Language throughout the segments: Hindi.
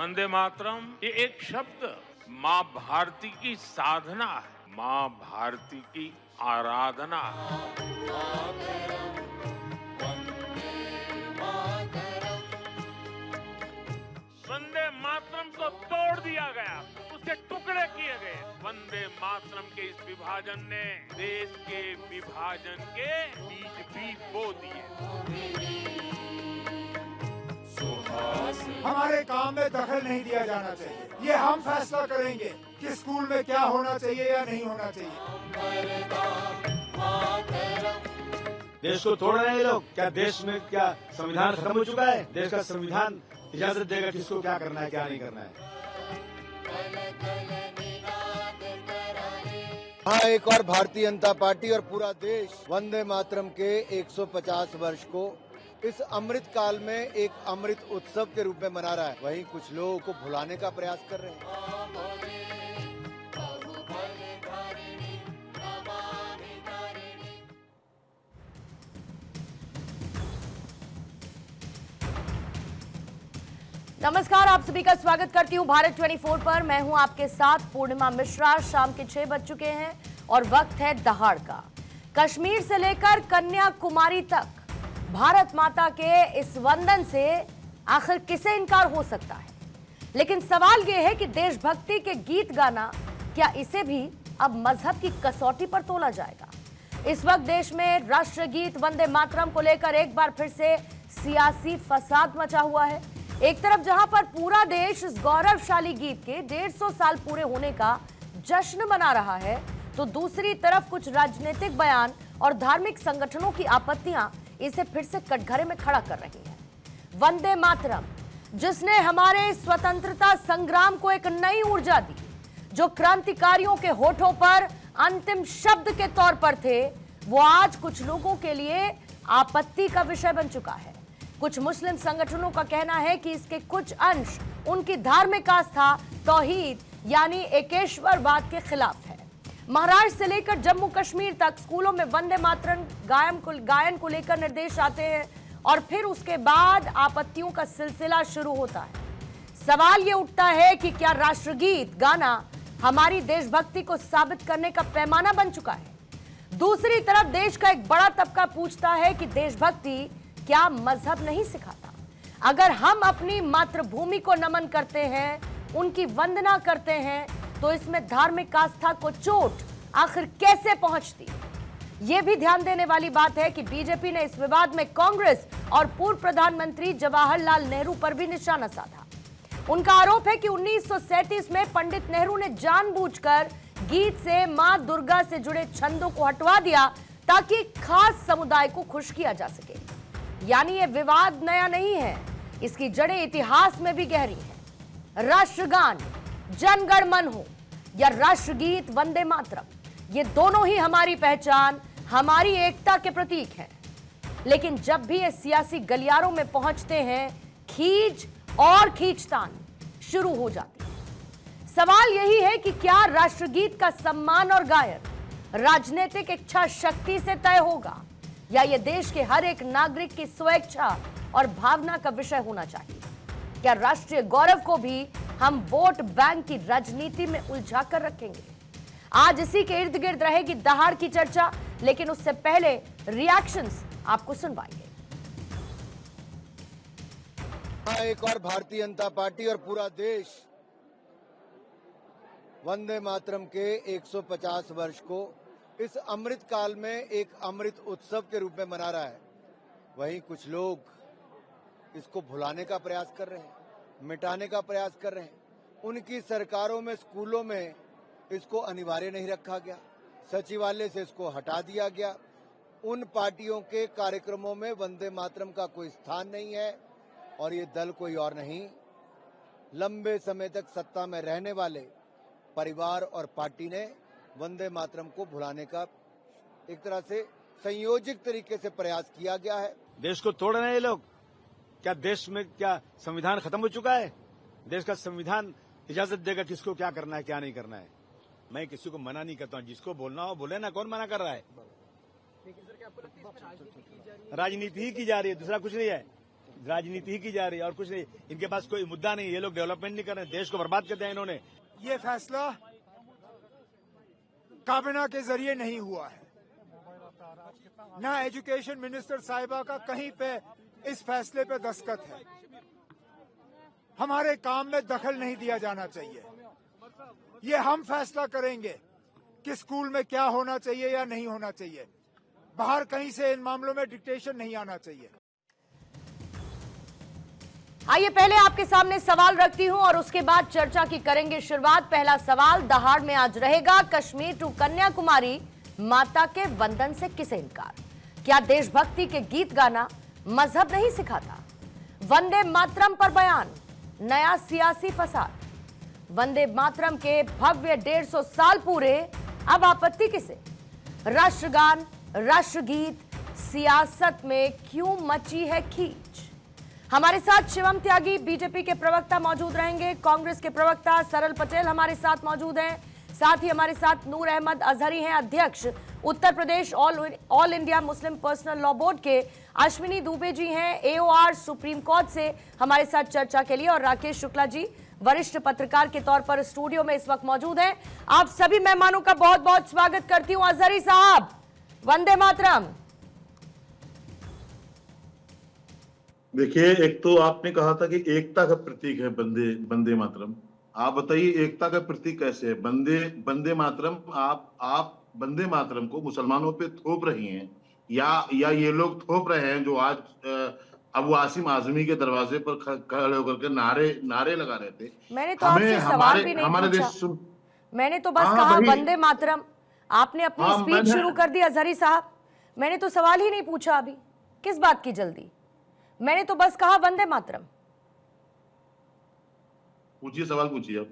वंदे मातरम ये एक शब्द माँ भारती की साधना है, माँ भारती की आराधना है। वंदे मातरम को तोड़ दिया गया, उसके टुकड़े किए गए। वंदे मातरम के इस विभाजन ने देश के विभाजन के बीज भी बो दिए। हमारे काम में दखल नहीं दिया जाना चाहिए। ये हम फैसला करेंगे कि स्कूल में क्या होना चाहिए या नहीं होना चाहिए। देश को तोड़ रहे हैं लोग। क्या देश में क्या संविधान खत्म हो चुका है? देश का संविधान इजाजत देगा किसको क्या करना है क्या नहीं करना है। हाँ, एक और भारतीय जनता पार्टी और पूरा देश वंदे मातरम के 150 वर्ष को इस अमृत काल में एक अमृत उत्सव के रूप में मना रहा है। वहीं कुछ लोगों को भुलाने का प्रयास कर रहे हैं। नमस्कार, आप सभी का स्वागत करती हूं भारत 24 पर। मैं हूं आपके साथ पूर्णिमा मिश्रा। शाम के 6 बज चुके हैं और वक्त है दहाड़ का। कश्मीर से लेकर कन्याकुमारी तक भारत माता के इस वंदन से आखिर किसे इनकार हो सकता है। लेकिन सवाल यह है कि देशभक्ति के गीत गाना, क्या इसे भी अब मजहब की कसौटी पर तोला जाएगा? इस वक्त देश में राष्ट्रगीत वंदे मातरम को लेकर एक बार फिर से सियासी फसाद मचा हुआ है। एक तरफ जहां पर पूरा देश इस गौरवशाली गीत के 150 साल पूरे होने का जश्न मना रहा है, तो दूसरी तरफ कुछ राजनीतिक बयान और धार्मिक संगठनों की आपत्तियां इसे फिर से कटघरे में खड़ा कर रही हैं। वंदे मातरम, जिसने हमारे स्वतंत्रता संग्राम को एक नई ऊर्जा दी, जो क्रांतिकारियों के होठों पर अंतिम शब्द के तौर पर थे, वो आज कुछ लोगों के लिए आपत्ति का विषय बन चुका है। कुछ मुस्लिम संगठनों का कहना है कि इसके कुछ अंश उनकी धार्मिक आस्था तौहीद यानी एकेश्वरवाद के खिलाफ है। महाराष्ट्र से लेकर जम्मू कश्मीर तक स्कूलों में वंदे मातरम गायन को लेकर निर्देश आते हैं और फिर उसके बाद आपत्तियों का सिलसिला शुरू होता है। सवाल ये उठता है कि क्या राष्ट्रगीत गाना हमारी देशभक्ति को साबित करने का पैमाना बन चुका है? दूसरी तरफ देश का एक बड़ा तबका पूछता है कि देशभक्ति क्या मजहब नहीं सिखाता? अगर हम अपनी मातृभूमि को नमन करते हैं, उनकी वंदना करते हैं, तो इसमें धार्मिक आस्था को चोट आखिर कैसे पहुंचती? यह भी ध्यान देने वाली बात है कि बीजेपी ने इस विवाद में कांग्रेस और पूर्व प्रधानमंत्री जवाहरलाल नेहरू पर भी निशाना साधा। उनका आरोप है कि 1937 में पंडित नेहरू ने जानबूझकर गीत से मां दुर्गा से जुड़े छंदों को हटवा दिया ताकि खास समुदाय को खुश किया जा सके। यानी यह विवाद नया नहीं है, इसकी जड़ें इतिहास में भी गहरी हैं। राष्ट्रगान जन गण मन हो या राष्ट्रगीत वंदे मातरम, ये दोनों ही हमारी पहचान, हमारी एकता के प्रतीक हैं। लेकिन जब भी ये सियासी गलियारों में पहुंचते हैं, खींच और खींचतान शुरू हो जाती है। सवाल यही है कि क्या राष्ट्रगीत का सम्मान और गायन राजनीतिक इच्छा शक्ति से तय होगा या यह देश के हर एक नागरिक की स्वेच्छा और भावना का विषय होना चाहिए? क्या राष्ट्रीय गौरव को भी हम वोट बैंक की राजनीति में उलझा कर रखेंगे? आज इसी के इर्द गिर्द रहेगी दहाड़ की चर्चा, लेकिन उससे पहले रिएक्शंस आपको सुनवाएंगे। एक और भारतीय जनता पार्टी और पूरा देश वंदे मातरम के 150 वर्ष को इस अमृत काल में एक अमृत उत्सव के रूप में मना रहा है। वहीं कुछ लोग इसको भुलाने का प्रयास कर रहे हैं, मिटाने का प्रयास कर रहे हैं। उनकी सरकारों में स्कूलों में इसको अनिवार्य नहीं रखा गया, सचिवालय से इसको हटा दिया गया। उन पार्टियों के कार्यक्रमों में वंदे मातरम का कोई स्थान नहीं है और ये दल कोई और नहीं, लंबे समय तक सत्ता में रहने वाले परिवार और पार्टी ने वंदे मातरम को भुलाने का एक तरह से संयोजित तरीके से प्रयास किया गया है। देश को तोड़ रहे हैं लोग। क्या देश में क्या संविधान खत्म हो चुका है? देश का संविधान इजाजत देगा किसको क्या करना है क्या नहीं करना है। मैं किसी को मना नहीं करता हूँ, जिसको बोलना हो बोले ना, कौन मना कर रहा है? राजनीति ही की जा रही है, दूसरा कुछ नहीं है। राजनीति ही की जा रही है और कुछ नहीं। इनके पास कोई मुद्दा नहीं, ये लोग डेवलपमेंट नहीं कर रहे, देश को बर्बाद कर दिया इन्होंने। ये फैसला काबीना के जरिए नहीं हुआ है। ना एजुकेशन मिनिस्टर साहिबा का कहीं पे इस फैसले पे दस्तखत है। हमारे काम में दखल नहीं दिया जाना चाहिए। ये हम फैसला करेंगे कि स्कूल में क्या होना चाहिए या नहीं होना चाहिए। बाहर कहीं से इन मामलों में डिक्टेशन नहीं आना चाहिए। आइए पहले आपके सामने सवाल रखती हूं और उसके बाद चर्चा की करेंगे शुरुआत। पहला सवाल दहाड़ में आज रहेगा, कश्मीर टू कन्याकुमारी माता के वंदन से किसे इनकार? क्या देशभक्ति के गीत गाना मजहब नहीं सिखाता? वंदे मातरम पर बयान, नया सियासी फसाद। वंदे मातरम के भव्य 150 साल पूरे, अब आपत्ति किसे? राष्ट्रगान, राष्ट्रगीत, सियासत में क्यों मची है खींच? हमारे साथ शिवम त्यागी बीजेपी के प्रवक्ता मौजूद रहेंगे, कांग्रेस के प्रवक्ता सरल पटेल हमारे साथ मौजूद हैं, साथ ही हमारे साथ नूर अहमद अजहरी हैं, अध्यक्ष Uttar Pradesh all India Muslim personal law board के। अश्विनी दुबे जी हैं AOR सुप्रीम कोर्ट से हमारे साथ चर्चा के लिए, और राकेश शुक्ला जी वरिष्ठ पत्रकार के तौर पर स्टूडियो में इस वक्त मौजूद हैं। आप सभी मेहमानों का बहुत बहुत स्वागत करती हूं। अजहरी साहब, वंदे मातरम। देखिए, एक तो आपने कहा था कि एकता का प्रतीक है वंदे मातरम। आप बताइए एकता का प्रतीक कैसे है? वंदे मातरम आप वंदे मातरम को मुसलमानों पे थोप रही हैं या ये लोग थोप रहे हैं जो आज अबू आसिम आजमी के दरवाजे पर खड़े होकर के नारे लगा रहे थे। मैंने तो आपसे सवाल भी नहीं पूछा, मैंने तो बस कहा वंदे मातरम। आपने अपनी स्पीच शुरू कर दी अजहरी साहब, मैंने तो सवाल ही नहीं पूछा। अभी किस बात की जल्दी? मैंने तो बस कहा वंदे मातरम। पूछिए, सवाल पूछिए। आप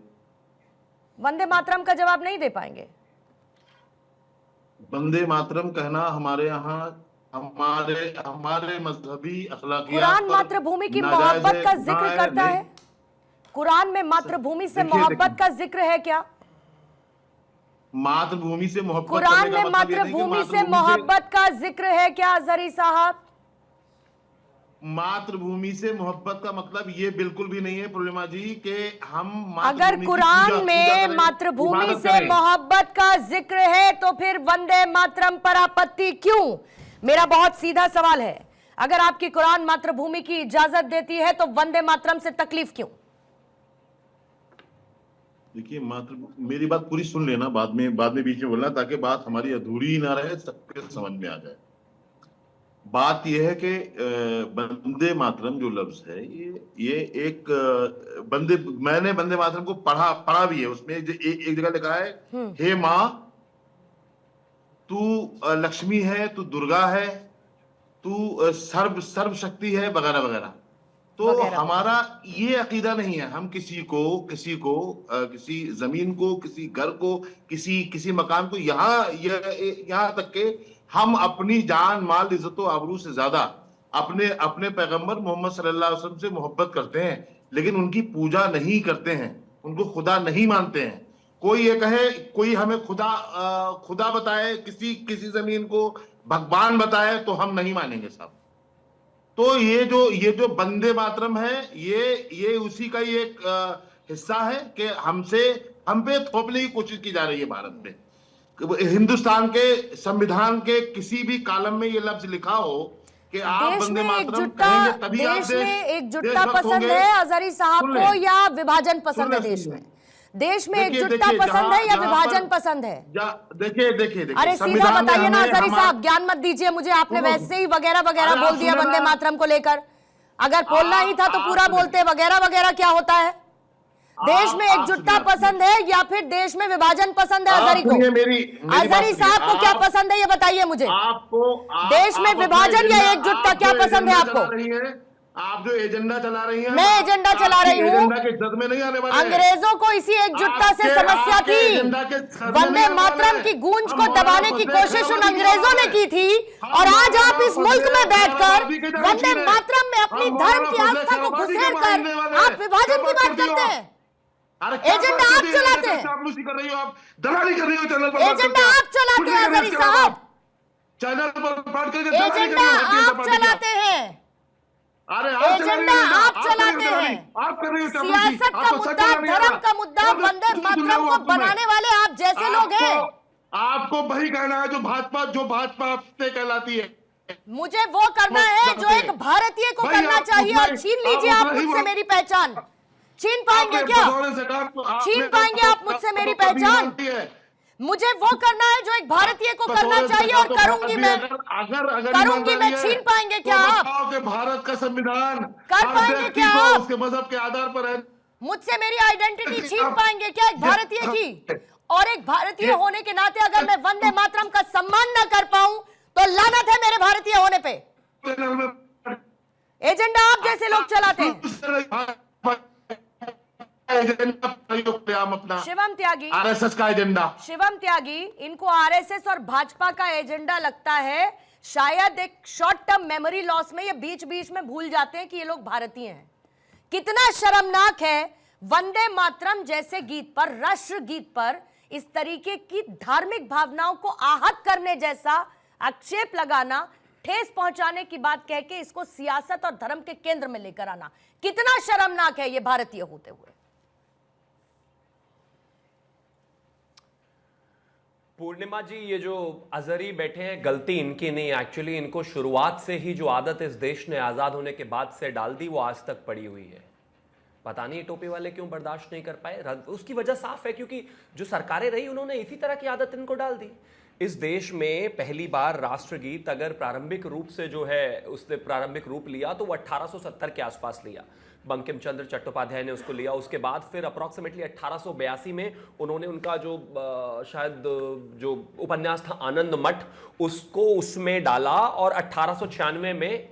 वंदे मातरम का जवाब नहीं दे पाएंगे? वंदे मातरम कहना हमारे यहाँ हमारे मजहबी अखलाकियात कुरान मातृभूमि की मोहब्बत का जिक्र करता है? कुरान में मातृभूमि से मोहब्बत का जिक्र है क्या? मातृभूमि से मोहब्बत, कुरान में मातृभूमि से मोहब्बत का जिक्र है क्या अजहरी साहब? मातृभूमि से मोहब्बत का मतलब ये बिल्कुल भी नहीं है पूर्णिमा जी कि हम अगर कुरान में मातृभूमि से मोहब्बत का जिक्र है तो फिर वंदे मातरम पर आपत्ति क्यों? मेरा बहुत सीधा सवाल है। अगर आपकी कुरान मातृभूमि की इजाजत देती है तो वंदे मातरम से तकलीफ क्यों? देखिए, मेरी बात पूरी सुन लेना, बाद में बीच में बोलना, ताकि बात हमारी अधूरी ना रहे, सबके समझ में आ जाए। बात यह है कि वंदे मातरम जो लफ्ज है ये एक मैंने वंदे मातरम को पढ़ा भी है। उसमें एक जगह लिखा है, हे माँ तू लक्ष्मी है, तू दुर्गा है, तू सर्व शक्ति है, वगैरह वगैरह। तो हमारा ये अकीदा नहीं है। हम किसी किसी जमीन को, किसी घर को, किसी मकान को, यहाँ तक के हम अपनी जान माल इज्जत और आबरू से ज्यादा अपने पैगंबर मोहम्मद सल्लल्लाहु अलैहि वसल्लम से मोहब्बत करते हैं, लेकिन उनकी पूजा नहीं करते हैं, उनको खुदा नहीं मानते हैं। कोई ये कहे, कोई हमें खुदा बताए, किसी जमीन को भगवान बताए, तो हम नहीं मानेंगे साहब। तो ये जो वंदे मातरम है, ये उसी का ही एक हिस्सा है कि हम पे थोपने की कोशिश की जा रही है भारत में। हिंदुस्तान के संविधान के किसी भी कॉलम में ये लफ्ज लिखा हो कि आप वंदे मातरम कहेंगे तभी आप देश में एकजुटता पसंद है अजहरी साहब को या विभाजन पसंद है? देश में एकजुटता पसंद है या विभाजन पसंद है? देखिए अरे सीधा बताइए ना अजहरी साहब, ज्ञान मत दीजिए मुझे। आपने वैसे ही वगैरह वगैरह बोल दिया वंदे मातरम को लेकर। अगर बोलना ही था तो पूरा बोलते। वगैरह वगैरह क्या होता है? देश में एकजुटता पसंद है या फिर देश में विभाजन पसंद है अजहरी को? अजहरी साहब को क्या पसंद है ये बताइए मुझे। देश में विभाजन या एकजुटता क्या पसंद है आपको? आप जो एजेंडा चला रही हैं, मैं एजेंडा चला रही हूँ। में नहीं आने वाले। अंग्रेजों को इसी एकजुटता से समस्या थी। वंदे मातरम की गूंज को दबाने की कोशिश उन अंग्रेजों ने की थी, और आज आप इस मुल्क में बैठकर वंदे मातरम में अपनी धर्म की आस्था को घुसेड़ कर आप विभाजन की बात करते हैं। एजेंडा आप चलाते हैं, दलाली कर रही हो चैनल पर। एजेंडा आप चलाते हैं अजहरी साहब, चैनल पर बात करके एजेंडा आप चलाते हैं। अरे आप चला रही एजेंडा हो, आप कर रही हो चलाते चलानी। हैं। आप कर रही हो चलानी। सियासत का आपको सच मुद्दा, चलानी आ धर्म रहा। का मुद्दा, आप वंदे सुन रहे हो मातरम को आपको मैं। बनाने वाले आप जैसे लोग हैं। आपको वही कहना है जो भाजपा से कहलाती है। मुझे वो करना है जो एक भारतीय को भाई, करना आप चाहिए, उतना और ही- छीन लीजिए आप आप उतना ही मुझसे वो- मेरी पहचान। छीन पाएंगे आपने क्या? बतौर सरकार को आपने छीन पाएंगे आप मुझसे मेरी पहचान? मुझे वो करना है जो एक भारतीय को करना चाहिए, और करूंगी मैं। अगर करूंगी मैं। छीन पाएंगे क्या आप? बताओ कि भारत का संविधान कर हर पाएंगे व्यक्ति क्या को आप? उसके मजहब के आधार पर है। मुझसे मेरी आइडेंटिटी छीन आप- पाएंगे क्या एक भारतीय की? और एक भारतीय होने के नाते अगर मैं वंदे मातरम का सम्मान ना कर पाऊं तो लानत है मेरे भारतीय होने पे। एजेंडा आप जैसे लोग चलाते हैं। अपना शिवम त्यागी, आरएसएस का एजेंडा। शिवम त्यागी, इनको आरएसएस और भाजपा का एजेंडा लगता है। शायद एक शॉर्ट टर्म मेमोरी लॉस में ये बीच बीच में भूल जाते हैं कि ये लोग भारतीय हैं। कितना शर्मनाक है वंदे मातरम जैसे गीत पर, राष्ट्र गीत पर इस तरीके की धार्मिक भावनाओं को आहत करने जैसा आक्षेप लगाना, ठेस पहुंचाने की बात कह के इसको सियासत और धर्म के केंद्र में लेकर आना। कितना शर्मनाक है ये भारतीय होते हुए। पूर्णिमा जी, ये जो अजहरी बैठे हैं, गलती इनकी नहीं, एक्चुअली इनको शुरुआत से ही जो आदत इस देश ने आजाद होने के बाद से डाल दी वो आज तक पड़ी हुई है। पता नहीं टोपी वाले क्यों बर्दाश्त नहीं कर पाए। उसकी वजह साफ है, क्योंकि जो सरकारें रही उन्होंने इसी तरह की आदत इनको डाल दी। इस देश में पहली बार राष्ट्रगीत अगर प्रारंभिक रूप से जो है उसने प्रारंभिक रूप लिया तो वो 1870 के आसपास लिया। बंकिम चंद्र चट्टोपाध्याय ने उसको लिया। उसके बाद फिर अप्रॉक्सीमेटली 1882 में उन्होंने उनका जो शायद जो उपन्यास था आनंद मठ, उसको उसमें डाला। और 1896 में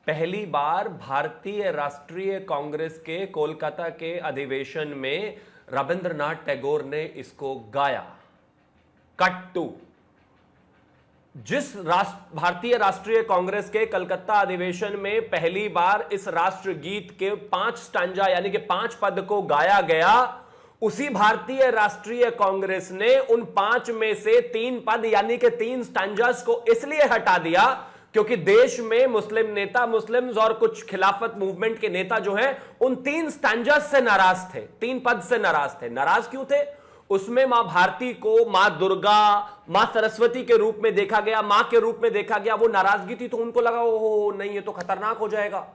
पहली बार भारतीय राष्ट्रीय कांग्रेस के कोलकाता के अधिवेशन में रविंद्रनाथ टैगोर ने इसको गाया। कट टू, जिस भारतीय राष्ट्रीय कांग्रेस के कलकत्ता अधिवेशन में पहली बार इस राष्ट्रगीत के 5 स्टैंजा यानी कि 5 पद को गाया गया, उसी भारतीय राष्ट्रीय कांग्रेस ने उन 5 में से 3 पद यानी कि 3 स्टैंजास को इसलिए हटा दिया क्योंकि देश में मुस्लिम नेता, मुस्लिम्स और कुछ खिलाफत मूवमेंट के नेता जो हैं उन 3 स्टैंजास से नाराज थे, 3 पद से नाराज थे। नाराज क्यों थे? उसमें मां भारती को मां दुर्गा, मां सरस्वती के रूप में देखा गया, मां के रूप में देखा गया। वो नाराजगी थी, तो उनको लगा ओहो नहीं, ये तो खतरनाक हो जाएगा,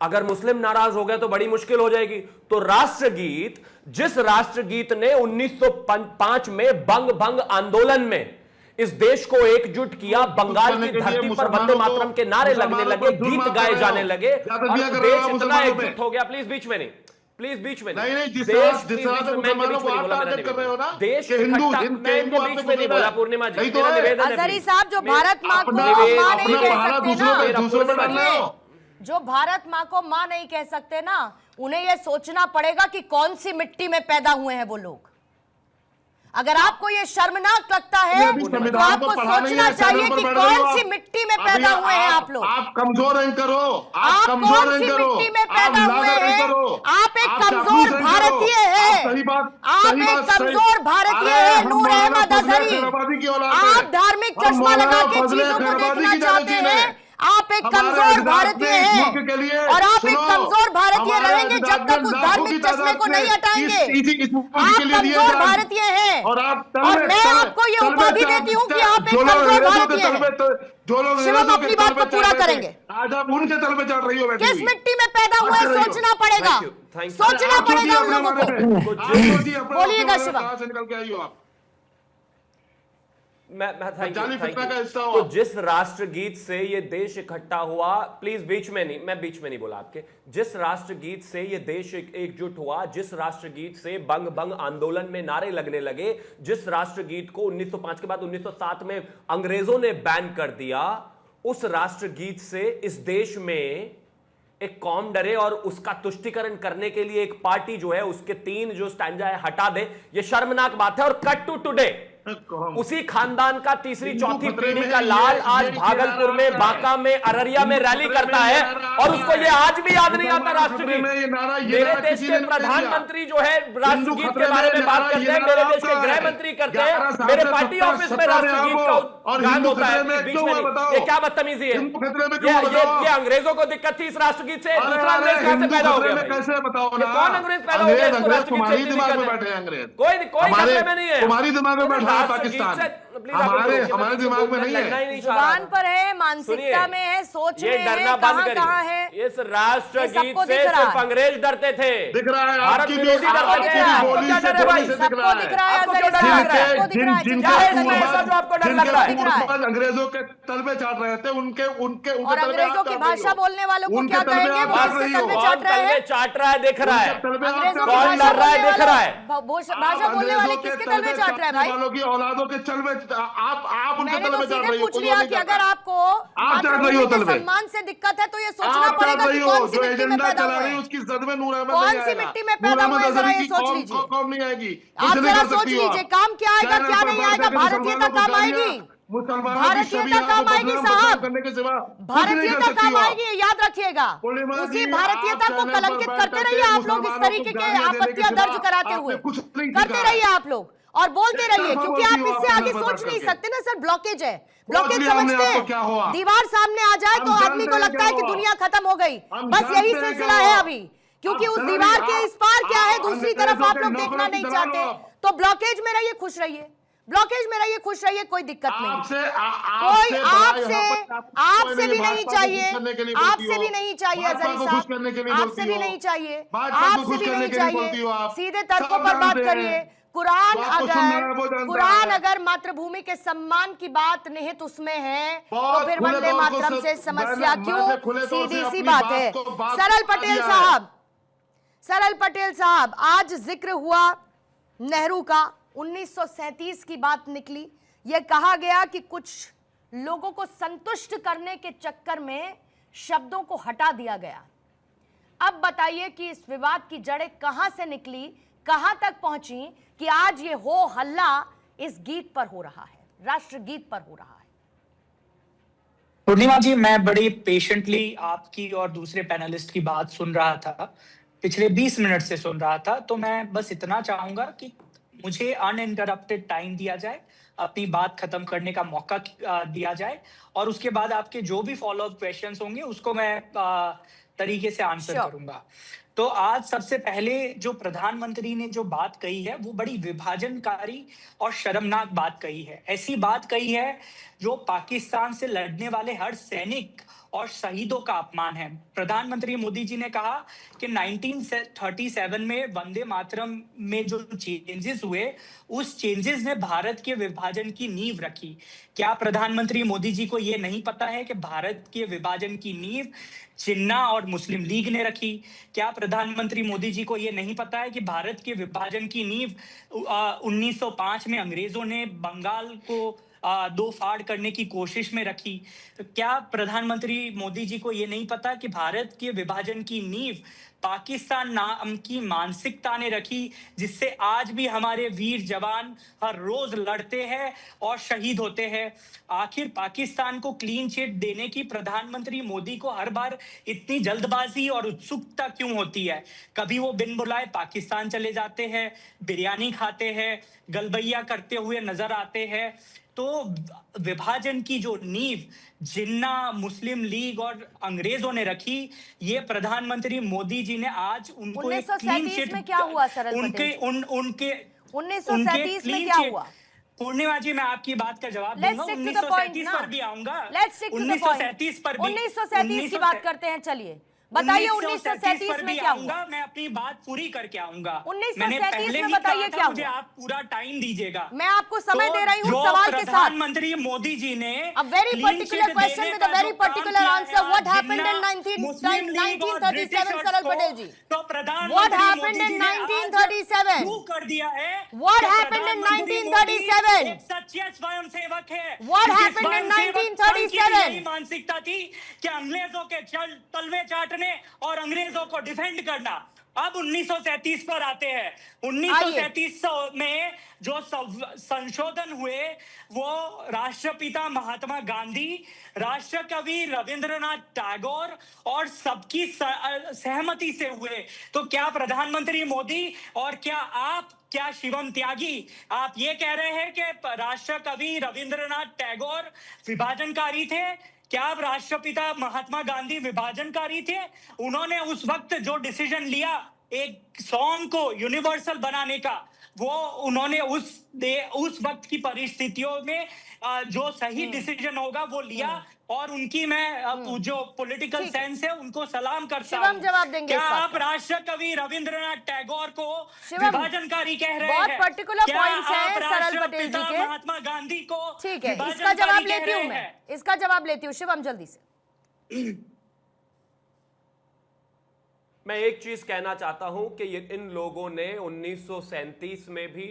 अगर मुस्लिम नाराज हो गए तो बड़ी मुश्किल हो जाएगी। तो राष्ट्रगीत, जिस राष्ट्रगीत ने 1905 में बंग आंदोलन में इस देश को एकजुट किया, बंगाल की धरती पर वंदे मातरम के नारे लगने लगे, गीत गाए जाने लगे, और देश इतना एकजुट हो गया। प्लीज बीच में नहीं, प्लीज बीच में नहीं, जिस देश तरह से मुसलमानों को आप टारगेट कर रहे हो ना, देश कि हिंदू बीच में नहीं बोला पूर्णिमा जी, मेरा निवेदन है अजहरी please। साहब, जो भारत माँ को अपना माँ नहीं कह भाड़ा सकते दूसरों पे डाल रहे हो। जो भारत माँ को माँ नहीं कह सकते ना, उन्हें यह सोचना पड़ेगा कि कौन सी मिट्टी में पैदा हुए हैं वो लोग। अगर आपको ये शर्मनाक लगता है तो आपको सोचना चाहिए कि कौन सी मिट्टी में पैदा हुए हैं आप लोग। आप कमजोर करो, आप कमजोर कौन सी करो, मिट्टी में पैदा हुए हैं? आप एक कमजोर भारतीय हैं। आप एक कमजोर भारतीय हैं, नूर अहमद अजहरी। आप धार्मिक चश्मा लगा के चीजों को देखना चाहते हैं। आप एक कमजोर भारतीय हैं, और आप एक कमजोर भारतीय रहेंगे जब तक उस धार्मिक चश्मे को नहीं हटाएंगे। आप कमजोर भारतीय हैं, और मैं आपको ये उपाधि देती हूँ कि आप एक कमजोर भारतीय हैं। शिवम अपनी बात को पूरा करेंगे। आज आप उनके तल पे चढ़ रही हो। किस मिट्टी में पैदा हुए सोचना पड़ेगा, सोचना पड़ेगा उन लोगों को। बोलिएगा शिवम। कहां से निकल के आई हो आप? तो जिस राष्ट्रगीत से ये देश इकट्ठा हुआ, प्लीज बीच में नहीं बोला आपके, जिस राष्ट्रगीत से ये देश एकजुट हुआ, जिस राष्ट्रगीत से बंग आंदोलन में नारे लगने लगे, जिस राष्ट्रगीत को 1905 के बाद 1907 में अंग्रेजों ने बैन कर दिया, उस राष्ट्रगीत से इस देश में एक कौम डरे और उसका तुष्टिकरण करने के लिए एक पार्टी जो है उसके 3 जो स्टैंजा है हटा दे। ये शर्मनाक बात है। और कट टू टुडे, कौन? उसी खानदान का तीसरी हिंदू चौथी खतरे पीढ़ी में का है, लाल ये आज कहना भागलपुर में, आता है। बांका में, अररिया में रैली खतरे करता में है ये नारा और आता उसको है। ये आज भी याद नहीं आता खतरे में ये नारा, राष्ट्रगीत। ये मेरे नारा देश किसी के ने नहीं दिया। प्रधानमंत्री जो है राष्ट्रगीत के खतरे बारे में में बात नारा, करते ये हैं, नारा मेरे देश के आपका है। गृह मंत्री करते 11 हैं, साल मेरे से पार्टी सत्ता ऑफिस में में राष्ट्रगीत आप का और गान हिंदू होता है खतरे में बीच क्यों में है, नहीं। बताओ? ये क्या बदतमीजी है? हिंदू खतरे में क्यों है, ये बताओ? अंग्रेजों को दिक्कत थी इस राष्ट्रगीत से, अरे दूसरा अंग्रेज कहां से हिंदू पैदा हो खतरे गया में भाई? कैसे बताओ ये ना? कौन अंग्रेज पैदा हो गया? इसको अंग्रेज राष्ट्रगीत से तुम्हारी इतनी दिमाग में दिक्कत है? बैठे हैं अंग्रेज। कोई खतरे में नहीं है। तुम्हारी दिमाग में बैठा है राष्ट्रगीत पाकिस्तान। से- प्लीज आप लोग हमारे रोकिए, मैं किसी दिमाग को में नहीं लड़ना ही है। नहीं चाह रहा जुबान था। पर है, मानसिकता सुनिए, में है, सोच ये में है, डरना बंद कहाँ है। करिए। इस राष्ट्रगीत सबको से दिख रहा सिर्फ है। अंग्रेज डरते थे। दिख रहा है भारत आपकी भी विरोधी डरते आपको थे। दिख रहा है। आपको बोली क्या से डर है भाई? बोली से सबको दिख रहा है, आपको अजहर क्यों डर साहब, लग रहा है? सबको दिख रहा है, जिनके क्या है जिनके इसमें पूर्वज- ऐसा जो आपको डर लग रहा है? दिख रहा है। पूर्वज अंग्रेजों के तलबे चाट रहे थे, उनके और अंग्रेजों की भाषा बोलने वालों को क्या कहेंगे? वो बात किसके रही हो। तलवे कौन चाट रहे तलवे हैं? चाट रहा है दिख रहा है? अंग्रेजों की कौन भाषा डर रहा है बोलने दिख रहा है? भाषा बोलने वाले किसके तलवे चाट रहे हैं भाई? वालों की औलादों के चलवे आप उनके मैंने तो तलवे चाट सीधे रही हो। पूछ लिया कि अगर आपको आप चाट रही हो मातृभूमि के तलवे। सम्मान से दिक्कत है तो ये सोचना आप चाट पड़ेगा रही कि हो, कौन सी जो मिट्टी में एजेंडा पैदा चला हुए रही है हैं। उसकी जद में नूर अहमद कौन नहीं सी आएगा। मिट्टी में पैदा नूर अहमद हुए हैं, जरा अजहरी ये की सोच कौम- लीजिए। कौम नहीं आएगी। आप कुछ नहीं जरा कर सोच सकती हो लीजिए, आप। काम क्या आएगा चैनल क्या पर नहीं बैठ आएगा? के भारतीयता मुसलमानों को काम गालियां- आएगी, मुसलमानों की भारतीयता शरीयत को काम आएगी बदनाम साहब। करने के सिवा कुछ नहीं कर भारतीयता सकती काम हो आप। आएगी, याद रखिएगा। पूर्णिमा उसी जी, भारतीयता आप को चैनल पर कलंकित बैठ करते करके रहिए आप लोग, इस मुसलमानों तरीके को के गालियां देने के आपत्तियां सिवा दर्ज कराते आपने हुए कुछ नहीं करते सीखा। रहिए आप लोग और बोलते रहिए, क्योंकि आप बोलती हो इससे आप आगे चैनल पर सोच बैठ नहीं करके। सकते ना सर, ब्लॉकेज है। ब्लॉकेज लिया हमने समझते आपको क्या हुआ? हैं, दीवार सामने आ जाए तो हम आदमी को जानते हैं लगता है क्या कि हुआ? दुनिया खत्म हो गई। हम बस जानते यही हैं सिलसिला क्या है हुआ? अभी, क्योंकि आप उस चले दीवार रहिए, के इस पार क्या है आप दूसरी अंग्रेजों तरफ आप के लोग नौकरों देखना की नहीं तरह चाहते। लो आप। तो ब्लॉकेज में रहिए, खुश रहिए, ब्लॉकेज में रहिए, खुश रहिए, कोई दिक्कत नहीं। आपसे कोई आपसे भी नहीं चाहिए, आपसे भी नहीं चाहिए अजहरी साहब, आपसे भी नहीं चाहिए, आपसे भी नहीं चाहिए। सीधे तर्कों पर बात करिए। कुरान अगर मातृभूमि के सम्मान की बात निहित उसमें है तो फिर वंदे मातरम से समस्या क्यों? सीधी सी बात है। सरल पटेल साहब, आज जिक्र हुआ नेहरू का, 1937 की बात निकली। यह कहा गया कि कुछ लोगों को संतुष्ट करने के चक्कर में शब्दों को हटा दिया गया। अब बताइए कि इस विवाद की जड़ें कहां से निकली, कहां तक पहुंची कि आज ये हो हल्ला इस गीत पर हो रहा है, राष्ट्रगीत पर हो रहा है। पूर्णिमा जी, मैं बड़ी पेशेंटली आपकी और दूसरे पैनलिस्ट की बात सुन रहा था, पिछले 20 मिनट से सुन रहा था। तो मैं बस इतना चाहूंगा कि मुझे अनइंटरप्टेड टाइम दिया जाए, अपनी बात खत्म करने का मौका दिया जाए और उसके बाद आपके जो भी फॉलोअप क्वेश्चंस होंगे उसको मैं तरीके से आंसर करूंगा। तो आज सबसे पहले जो प्रधानमंत्री ने जो बात कही है वो बड़ी विभाजनकारी और शर्मनाक बात कही है। ऐसी बात कही है जो पाकिस्तान से लड़ने वाले हर सैनिक और शहीदों का अपमान है। प्रधानमंत्री मोदी जी ने कहा कि 1937 में वंदे मातरम में जो चेंजेस हुए, उस चेंजेस ने भारत के विभाजन की नींव रखी। क्या प्रधानमंत्री मोदी जी को यह नहीं पता है कि भारत के विभाजन की नींव जिन्ना और मुस्लिम लीग ने रखी? क्या प्रधानमंत्री मोदी जी को यह नहीं पता है कि भारत के विभाजन की नींव 1905 में अंग्रेजों ने बंगाल को दो फाड़ करने की कोशिश में रखी? क्या प्रधानमंत्री मोदी जी को यह नहीं पता कि भारत के विभाजन की नींव पाकिस्तान नाम की मानसिकता ने रखी, जिससे आज भी हमारे वीर जवान हर रोज लड़ते हैं और शहीद होते हैं? आखिर पाकिस्तान को क्लीन चिट देने की प्रधानमंत्री मोदी को हर बार इतनी जल्दबाजी और उत्सुकता क्यों होती है? कभी वो बिन बुलाए पाकिस्तान चले जाते हैं, बिरयानी खाते हैं, गलबैया करते हुए नजर आते हैं। तो विभाजन की जो नींव जिन्ना, मुस्लिम लीग और अंग्रेजों ने रखी, ये प्रधानमंत्री मोदी जी ने आज उनको 1937 में क्या हुआ सरल पटेल? उनके 1937 में क्या हुआ? पूर्णिमा जी, मैं आपकी बात का जवाब दूंगा। 1937 पर भी आऊंगा। 1937 पर भी 1937 की बात करते हैं। चलिए बताइए 1937 में क्या हुआ? मैं अपनी बात पूरी करके आऊंगा। 1937 में बताइए क्या मुझे आप पूरा टाइम दीजिएगा। मैं आपको समय दे रही हूँ सवाल के साथ। प्रधानमंत्री मोदी जी ने A very particular question with a very particular answer. What happened in 1937, सरल पटेल जी? तो प्रधानमंत्री What happened in 1937? कर दिया है। What happened in 1937? एक सच्चे स्वयं सेवक है। What happened in 1937? मानसिकता थी कि अंग्रेजों के तलवे चाटने और अंग्रेजों को डिफेंड करना। अब 1937 पर आते हैं। 1937 में जो संशोधन हुए वो राष्ट्रपिता महात्मा गांधी, राष्ट्रकवि रविंद्रनाथ टैगोर और सबकी सहमति से हुए। तो क्या प्रधानमंत्री मोदी और क्या शिवम त्यागी आप ये कह रहे हैं कि राष्ट्रकवि रविंद्रनाथ टैगोर विभाजनकारी थे? क्या आप राष्ट्रपिता महात्मा गांधी विभाजनकारी थे? उन्होंने उस वक्त जो डिसीजन लिया एक सॉन्ग को यूनिवर्सल बनाने का, वो उन्होंने उस वक्त की परिस्थितियों में जो सही डिसीजन होगा वो लिया, और उनकी मैं जो पॉलिटिकल सेंस है उनको सलाम करता हूं। जवाब देंगे। क्या आप राष्ट्रकवि रविंद्रनाथ टैगोर को विभाजनकारी कह रहे हैं? बहुत पर्टिकुलर पॉइंट्स हैं सरल पटेल जी के। महात्मा गांधी को ठीक है, इसका जवाब लेती हूँ मैं, इसका जवाब लेती हूँ शिवम जल्दी से। मैं एक चीज कहना चाहता हूं कि इन लोगों ने 1937 में भी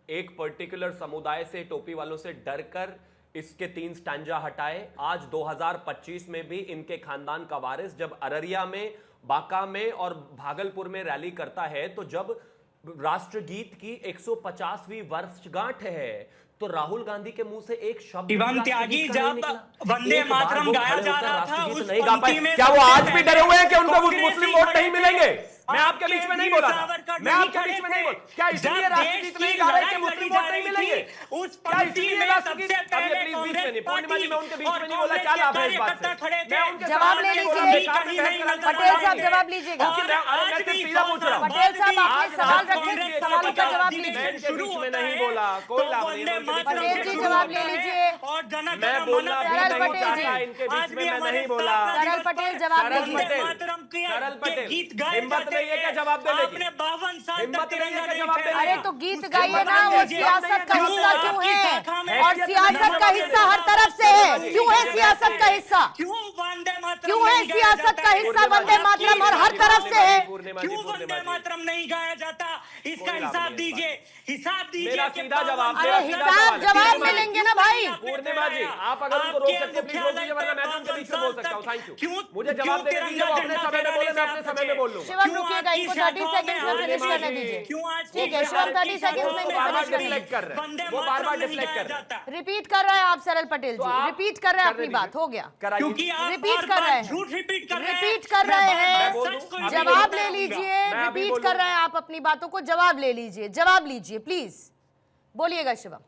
एक पर्टिकुलर समुदाय से, टोपी वालों से डरकर इसके 3 स्टैंजा हटाए। आज 2025 में भी इनके खानदान का वारिस जब अररिया में, बांका में और भागलपुर में रैली करता है, तो जब राष्ट्रगीत की 150वीं वर्षगांठ है तो राहुल गांधी के मुंह से एक शब्द शिवम त्यागी जब वंदे मातरम गाया जा रहा था उस नहीं गा पाए। पंक्ति में क्या वो आज भी डरे हुए हैं कि उनको कांग्रेसी मुस्लिम वोट नहीं मिलेंगे? मैं आपके बीच में नहीं बोला था, सावरकर मैं आपके नहीं बीच में खड़े नहीं बोल। थे। क्या इसलिए जब राष्ट्रगीत देश नहीं की गा रहे कि लड़ाई मुस्लिम लड़ी वोट जा नहीं रही मिलेंगे? थी, उस क्या पंक्ति इसलिए में राष्ट्रगीत? सबसे अभी पहले प्लीज बीच में कांग्रेस नहीं, पूर्णिमा जी मैं उनके बीच में नहीं बोला, और क्या लाभ है इस बात कार्यकर्ता से? खड़े थे। मैं उनके जवाब ले लीजिए। पटेल साहब जवाब लीजिएगा। मैं सिर्फ सीधा पूछ रहा हूं। पटेल साहब आपने सवाल रखे, सवाल का जवाब मैं लीजिए। इनके बीच में नहीं बोला, कोई लाभ नहीं। पटेल जी जवाब ले लीजिए। मैं बोलना भी सरल नहीं पटेल चाहता, जी। इनके बीच में मैं नहीं बोला। सरल पटेल जवाब सरल लीजिए। पटेल हिम्मत नहीं है क्या जवाब देने की? हिम्मत नहीं है क्या जवाब देने की? अरे तो गीत गाइए ना, वो सियासत का हिस्सा क्यों है? और सियासत का हिस्सा हर तरफ से है, क्यों है सियासत का हिस्सा? क्यों है सियासत का हिस्सा वंदे मातरम और हर तरफ से है? क्यों वंदे मातरम नहीं गाया जाता? इसका हिसाब दीजिए, हिसाब दीजिए। मेरा सीधा जवाब। अरे हिसाब जवाब मिलेंगे ना भाई। पूर्णिमा जी आप अगर उनको रोक सकते हैं प्लीज रोक दीजिए, वरना मैं भी उनके बीच में बोल सकता हूं। Thank you. मुझे जवाब देने दीजिए, वो अपने समय में बोले, मैं अपने समय में बोल लूंगा। शिवम रुकिएगा, इनको 30 सेकंड्स में फिनिश करने दीजिए। ठीक है शिवम, 30 सेकंड्स में फिनिश करने दीजिए। वो बार बार डिफ्लेक्ट कर रहे हैं। रिपीट कर रहे हैं आप सरल पटेल जी, रिपीट कर रहे हैं अपनी बात, हो गया। क्योंकि आप रिपीट कर रहे हैं, झूठ रिपीट कर रहे हैं। रिपीट कर रहे हैं, हैं। जवाब ले लीजिए। रिपीट कर रहे हैं आप अपनी बातों को, जवाब ले लीजिए, जवाब लीजिए प्लीज, बोलिएगा Shivam.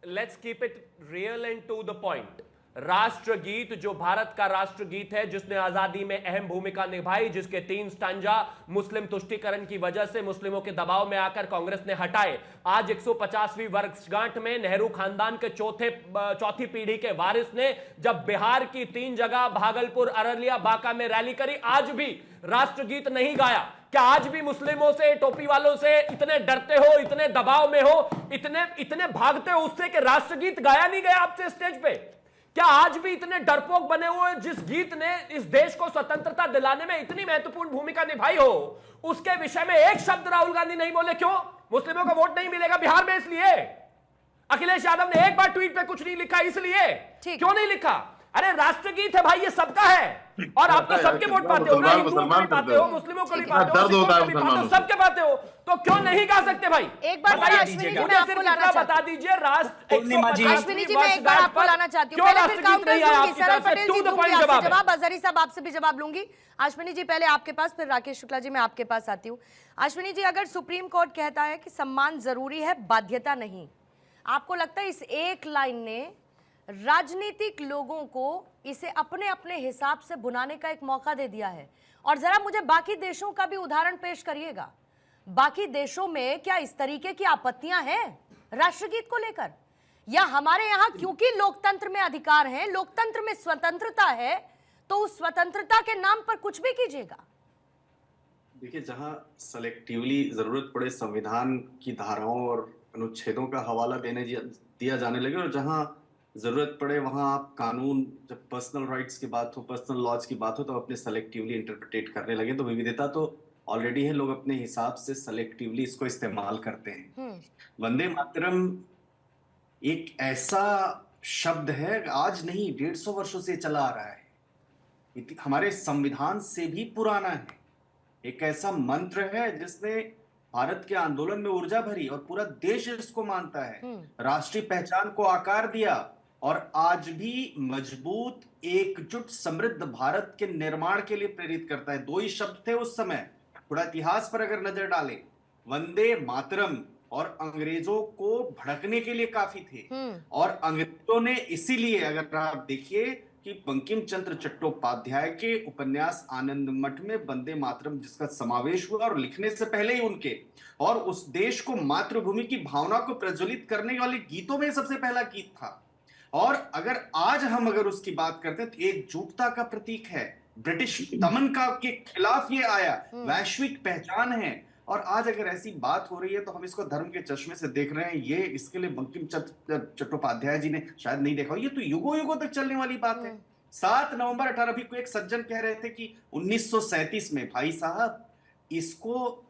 Let's keep it real and to the point. राष्ट्रगीत जो भारत का राष्ट्रगीत है, जिसने आजादी में अहम भूमिका निभाई, जिसके 3 स्टैंजा मुस्लिम तुष्टीकरण की वजह से, मुस्लिमों के दबाव में आकर कांग्रेस ने हटाए। आज 150वीं वर्षगांठ में नेहरू खानदान के चौथी पीढ़ी के वारिस ने जब बिहार की 3 जगह भागलपुर, अररिया, बांका में रैली करी, आज भी राष्ट्रगीत नहीं गाया। क्या आज भी मुस्लिमों से, टोपी वालों से इतने डरते हो, इतने दबाव में हो, इतने भागते हो उससे कि राष्ट्रगीत गाया नहीं गया आपसे स्टेज पे? क्या आज भी इतने डरपोक बने हुए हैं? जिस गीत ने इस देश को स्वतंत्रता दिलाने में इतनी महत्वपूर्ण भूमिका निभाई हो, उसके विषय में एक शब्द राहुल गांधी नहीं बोले। क्यों? मुस्लिमों को वोट नहीं मिलेगा बिहार में इसलिए? अखिलेश यादव ने एक बार ट्वीट पे कुछ नहीं लिखा इसलिए? क्यों नहीं लिखा? अरे राष्ट्रगीत है भाई, ये सबका है, और आप तो सबके वोट पाते हो ना, हिंदुओं को भी पाते हो, मुस्लिमों को भी पाते हो, सिखों को भी पाते हो, सबके पाते हो, तो क्यों नहीं गा सकते भाई? एक बार अश्विनी जी मैं आपको लाना चाहती हूं। बता दीजिए राष्ट्र अश्विनी जी मैं एक बार आपको लाना चाहती हूँ, पहले फिर काउंटर दूंगी। सरल पटेल जी दूंगी आपसे जवाब, अजहरी साहब आपसे भी जवाब लूंगी। अश्विनी जी पहले आपके पास, फिर राकेश शुक्ला जी मैं आपके पास आती हूँ। अश्विनी जी, अगर सुप्रीम कोर्ट कहता है कि सम्मान जरूरी है, बाध्यता नहीं, आपको लगता है इस एक लाइन ने राजनीतिक लोगों को इसे अपने अपने हिसाब से बुनाने का एक मौका दे दिया है? और जरा मुझे बाकी देशों का भी उदाहरण पेश करिएगा। बाकी देशों में क्या इस तरीके की आपत्तियां हैं राष्ट्रगीत को लेकर, या हमारे यहां क्योंकि लोकतंत्र में अधिकार है, लोकतंत्र में स्वतंत्रता है, तो उस स्वतंत्रता के नाम पर कुछ भी कीजिएगा? देखिए, जहां सेलेक्टिवली जरूरत पड़े संविधान की धाराओं और अनुच्छेदों का हवाला दिया जाने लगे, और जहां जरूरत पड़े वहां आप कानून, जब पर्सनल राइट्स की बात हो, पर्सनल लॉज की बात हो, तो अपने सेलेक्टिवली इंटरप्रिटेट करने लगे। तो विविधता तो ऑलरेडी है, लोग अपने हिसाब से सेलेक्टिवली इसको इस्तेमाल करते हैं। वंदे मातरम एक ऐसा शब्द है, आज नहीं 150 वर्षों से चला आ रहा है, हमारे संविधान से भी पुराना है। एक ऐसा मंत्र है जिसने भारत के आंदोलन में ऊर्जा भरी और पूरा देश इसको मानता है, राष्ट्रीय पहचान को आकार दिया और आज भी मजबूत, एकजुट, समृद्ध भारत के निर्माण के लिए प्रेरित करता है। 2 ही शब्द थे उस समय। थोड़ा इतिहास पर अगर नजर डालें, वंदे मातरम और अंग्रेजों को भड़कने के लिए काफी थे। और अंग्रेजों ने इसीलिए, अगर आप देखिए कि बंकिम चंद्र चट्टोपाध्याय के उपन्यास आनंद मठ में वंदे मातरम जिसका समावेश हुआ, और लिखने से पहले ही उनके, और उस देश को मातृभूमि की भावना को प्रज्वलित करने वाले गीतों में सबसे पहला गीत था। और अगर उसकी बात करते हैं तो एकजुटता का प्रतीक है, ब्रिटिश दमन का के खिलाफ ये आया, वैश्विक पहचान है। और आज अगर ऐसी बात हो रही है तो हम इसको धर्म के चश्मे से देख रहे हैं। ये इसके लिए बंकिम चंद्र चट्टोपाध्याय जी ने शायद नहीं देखा, ये तो युगों युगों तक चलने वाली बात है। 7 नवंबर 18 को एक सज्जन कह रहे थे कि 1937 में, भाई साहब, इसको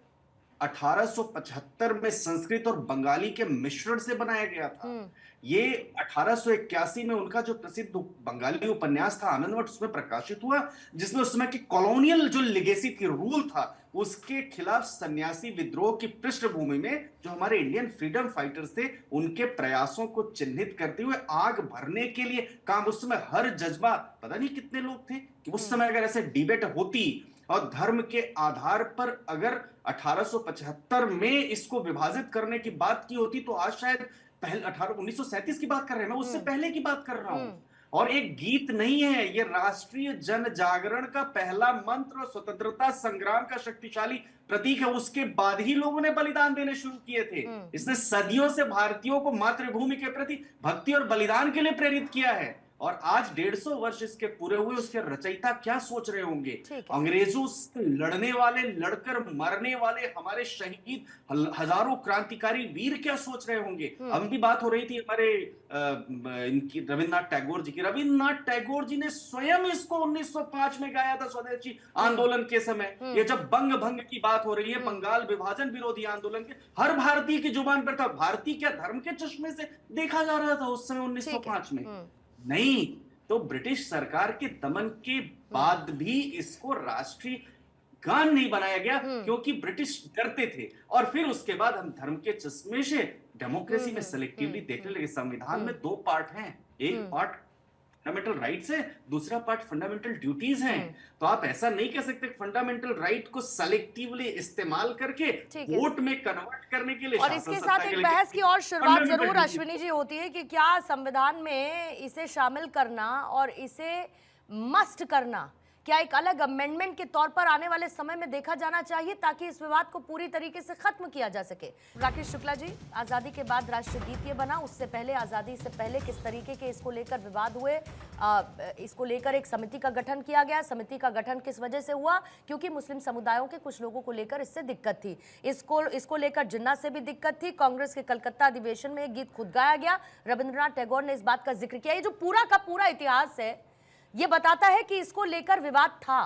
1875 में संस्कृत और बंगाली के मिश्रण से बनाया गया था। ये 1881 में उनका जो प्रसिद्ध बंगाली उपन्यास था आनंद मठ, उसमें प्रकाशित हुआ, जिसमें उस समय की कॉलोनियल जो लेगेसी थी, रूल था, उसके खिलाफ सन्यासी विद्रोह की पृष्ठभूमि में जो हमारे इंडियन फ्रीडम फाइटर्स थे, उनके प्रयासों को चिन्हित करते हुए आग भरने के लिए काम। उस समय हर जज्बा, पता नहीं कितने लोग थे कि उस समय अगर ऐसे डिबेट होती और धर्म के आधार पर अगर 1875 में इसको विभाजित करने की बात की होती तो आज शायद 1937 की बात कर रहे हैं, मैं उससे पहले की बात कर रहा हूं। और एक गीत नहीं है, ये राष्ट्रीय जन जागरण का पहला मंत्र और स्वतंत्रता संग्राम का शक्तिशाली प्रतीक है। उसके बाद ही लोगों ने बलिदान देने शुरू किए थे। इसने सदियों से भारतीयों को मातृभूमि के प्रति भक्ति और बलिदान के लिए प्रेरित किया है। और आज 150 वर्ष इसके पूरे हुए, उसके रचयिता क्या सोच रहे होंगे? अंग्रेजों से लड़ने वाले, लड़कर मरने वाले हमारे शहीद, हजारों क्रांतिकारी वीर क्या सोच रहे होंगे? हम भी बात हो रही थी हमारे इनकी रविन्द्रनाथ टैगोर जी की। रविन्द्रनाथ टैगोर जी ने स्वयं इसको 1905 में गाया था स्वदेशी आंदोलन के समय। ये जब बंग भंग की बात हो रही है, बंगाल विभाजन विरोधी आंदोलन के, हर भारतीय की जुबान पर था। भारतीय क्या धर्म के चश्मे से देखा जा रहा था उस समय 1905 में? नहीं। तो ब्रिटिश सरकार के दमन के बाद भी इसको राष्ट्रीय गान नहीं बनाया गया, क्योंकि ब्रिटिश डरते थे। और फिर उसके बाद हम धर्म के चश्मे से डेमोक्रेसी में सेलेक्टिवली देखने लगे। संविधान में 2 पार्ट हैं, एक पार्ट फंडामेंटल राइट्स है, दूसरा पार्ट फंडामेंटल ड्यूटीज हैं। तो आप ऐसा नहीं कह सकते फंडामेंटल राइट को सेलेक्टिवली इस्तेमाल करके वोट में कन्वर्ट करने के लिए। और इसके साथ एक बहस की और शुरुआत जरूर अश्विनी जी होती है कि क्या संविधान में इसे शामिल करना और इसे मस्ट करना क्या एक अलग अमेंडमेंट के तौर पर आने वाले समय में देखा जाना चाहिए, ताकि इस विवाद को पूरी तरीके से खत्म किया जा सके? राकेश शुक्ला जी, आजादी के बाद राष्ट्रगीत ये बना, उससे पहले, आजादी से पहले किस तरीके के इसको लेकर विवाद हुए? इसको लेकर एक समिति का गठन किया गया। समिति का गठन किस वजह से हुआ? क्योंकि मुस्लिम समुदायों के कुछ लोगों को लेकर इससे दिक्कत थी। इसको लेकर जिन्ना से भी दिक्कत थी। कांग्रेस के कलकत्ता अधिवेशन में एक गीत खुद गाया गया, रविंद्रनाथ टैगोर ने इस बात का जिक्र किया। ये जो पूरा का पूरा इतिहास है, ये बताता है कि इसको लेकर विवाद था।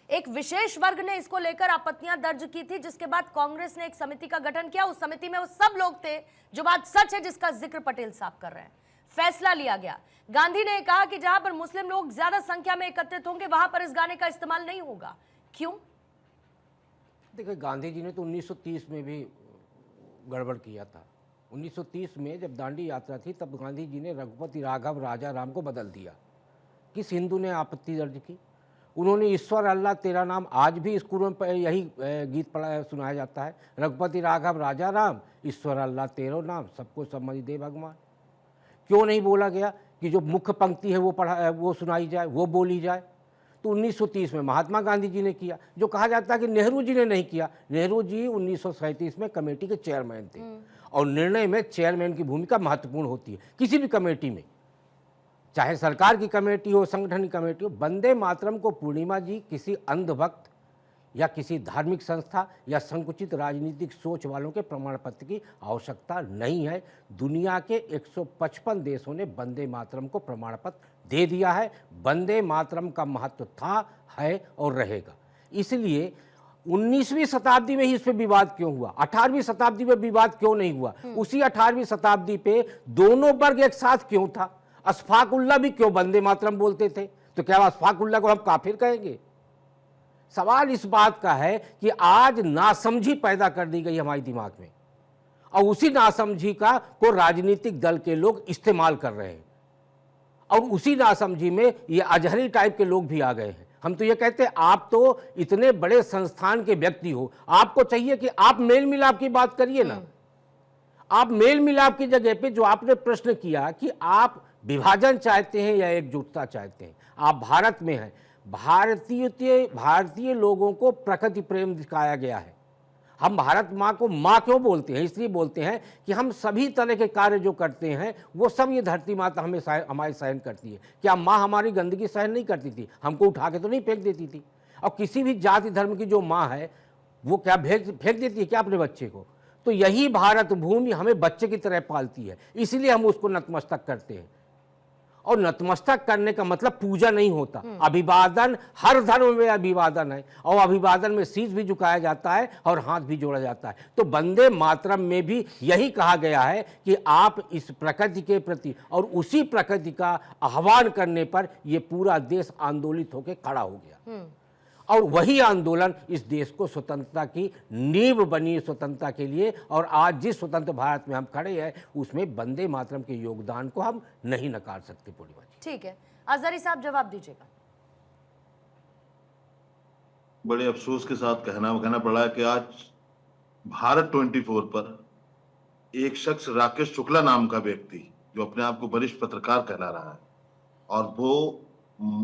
एक विशेष वर्ग ने इसको लेकर आपत्तियां दर्ज की थी, जिसके बाद कांग्रेस ने एक समिति का गठन किया। उस समिति में वो सब लोग थे, जो बात सच है जिसका जिक्र पटेल साहब कर रहे हैं। फैसला लिया गया। गांधी ने कहा कि जहां पर मुस्लिम लोग ज्यादा संख्या में एकत्रित होंगे, वहां पर इस गाने का इस्तेमाल नहीं होगा। क्यों? देखिए, गांधी जी ने तो 1930 में भी गड़बड़ किया था। 1930 में जब दांडी यात्रा थी, तब गांधी जी ने रघुपति राघव राजा राम को बदल दिया। किस हिंदू ने आपत्ति दर्ज की? उन्होंने ईश्वर अल्लाह तेरा नाम, आज भी स्कूलों में यही गीत पढ़ा सुनाया जाता है, रघुपति राघव राजा राम, ईश्वर अल्लाह तेरो नाम, सबको समझ दे भगवान। क्यों नहीं बोला गया कि जो मुख्य पंक्ति है वो सुनाई जाए, वो बोली जाए? तो 1930 में महात्मा गांधी जी ने किया। जो कहा जाता है कि नेहरू जी ने नहीं किया, नेहरू जी 1937 में कमेटी के चेयरमैन थे, और निर्णय में चेयरमैन की भूमिका महत्वपूर्ण होती है किसी भी कमेटी में, चाहे सरकार की कमेटी हो, संगठन की कमेटी हो। वंदे मातरम को पूर्णिमा जी किसी अंधभक्त या किसी धार्मिक संस्था या संकुचित राजनीतिक सोच वालों के प्रमाण पत्र की आवश्यकता नहीं है। दुनिया के 155 देशों ने वंदे मातरम को प्रमाण पत्र दे दिया है। वंदे मातरम का महत्व था, है और रहेगा। इसलिए 19वीं शताब्दी में ही इस पे विवाद क्यों हुआ? 18वीं शताब्दी में विवाद क्यों नहीं हुआ? उसी 18वीं शताब्दी पे दोनों वर्ग एक साथ क्यों था? अशफाक उल्लाह भी क्यों वंदे मातरम बोलते थे? तो क्या अशफाक उल्लाह को हम काफिर कहेंगे? सवाल इस बात का है कि आज नासमझी पैदा कर दी गई हमारे दिमाग में, और उसी नासमझी का को राजनीतिक दल के लोग इस्तेमाल कर रहे हैं, और उसी नासमझी में ये अजहरी टाइप के लोग भी आ गए हैं। हम तो ये कहते हैं, आप तो इतने बड़े संस्थान के व्यक्ति हो, आपको चाहिए कि आप मेल मिलाप की बात करिए ना। आप मेल मिलाप की जगह पे जो आपने प्रश्न किया कि आप विभाजन चाहते हैं या एकजुटता चाहते हैं, आप भारत में हैं, भारतीय लोगों को प्रकृति प्रेम दिखाया गया है। हम भारत माँ को माँ क्यों बोलते हैं? इसलिए बोलते हैं कि हम सभी तरह के कार्य जो करते हैं वो सब ये धरती माता हमें हमारी सहन करती है। क्या माँ हमारी गंदगी सहन नहीं करती थी? हमको उठा के तो नहीं फेंक देती थी। और किसी भी जाति धर्म की जो माँ है वो क्या फेंक देती है क्या अपने बच्चे को? तो यही भारत भूमि हमें बच्चे की तरह पालती है, इसलिए हम उसको नतमस्तक करते हैं। और नतमस्तक करने का मतलब पूजा नहीं होता, अभिवादन, हर धर्म में अभिवादन है, और अभिवादन में शीश भी झुकाया जाता है और हाथ भी जोड़ा जाता है। तो वंदे मातरम में भी यही कहा गया है कि आप इस प्रकृति के प्रति और उसी प्रकृति का आह्वान करने पर यह पूरा देश आंदोलित होकर खड़ा हो गया, और वही आंदोलन इस देश को स्वतंत्रता की नींव बनी, स्वतंत्रता के लिए। और आज जिस स्वतंत्र भारत में हम खड़े हैं उसमें वंदे मातरम के योगदान को हम नहीं नकार सकते। पूर्णिमा जी, ठीक है, अजहरी साहब जवाब दीजिएगा। बड़े अफसोस के साथ कहना पड़ा है कि आज भारत 24 पर एक शख्स राकेश शुक्ला नाम का व्यक्ति, जो अपने आप को वरिष्ठ पत्रकार कहला रहा है, और वो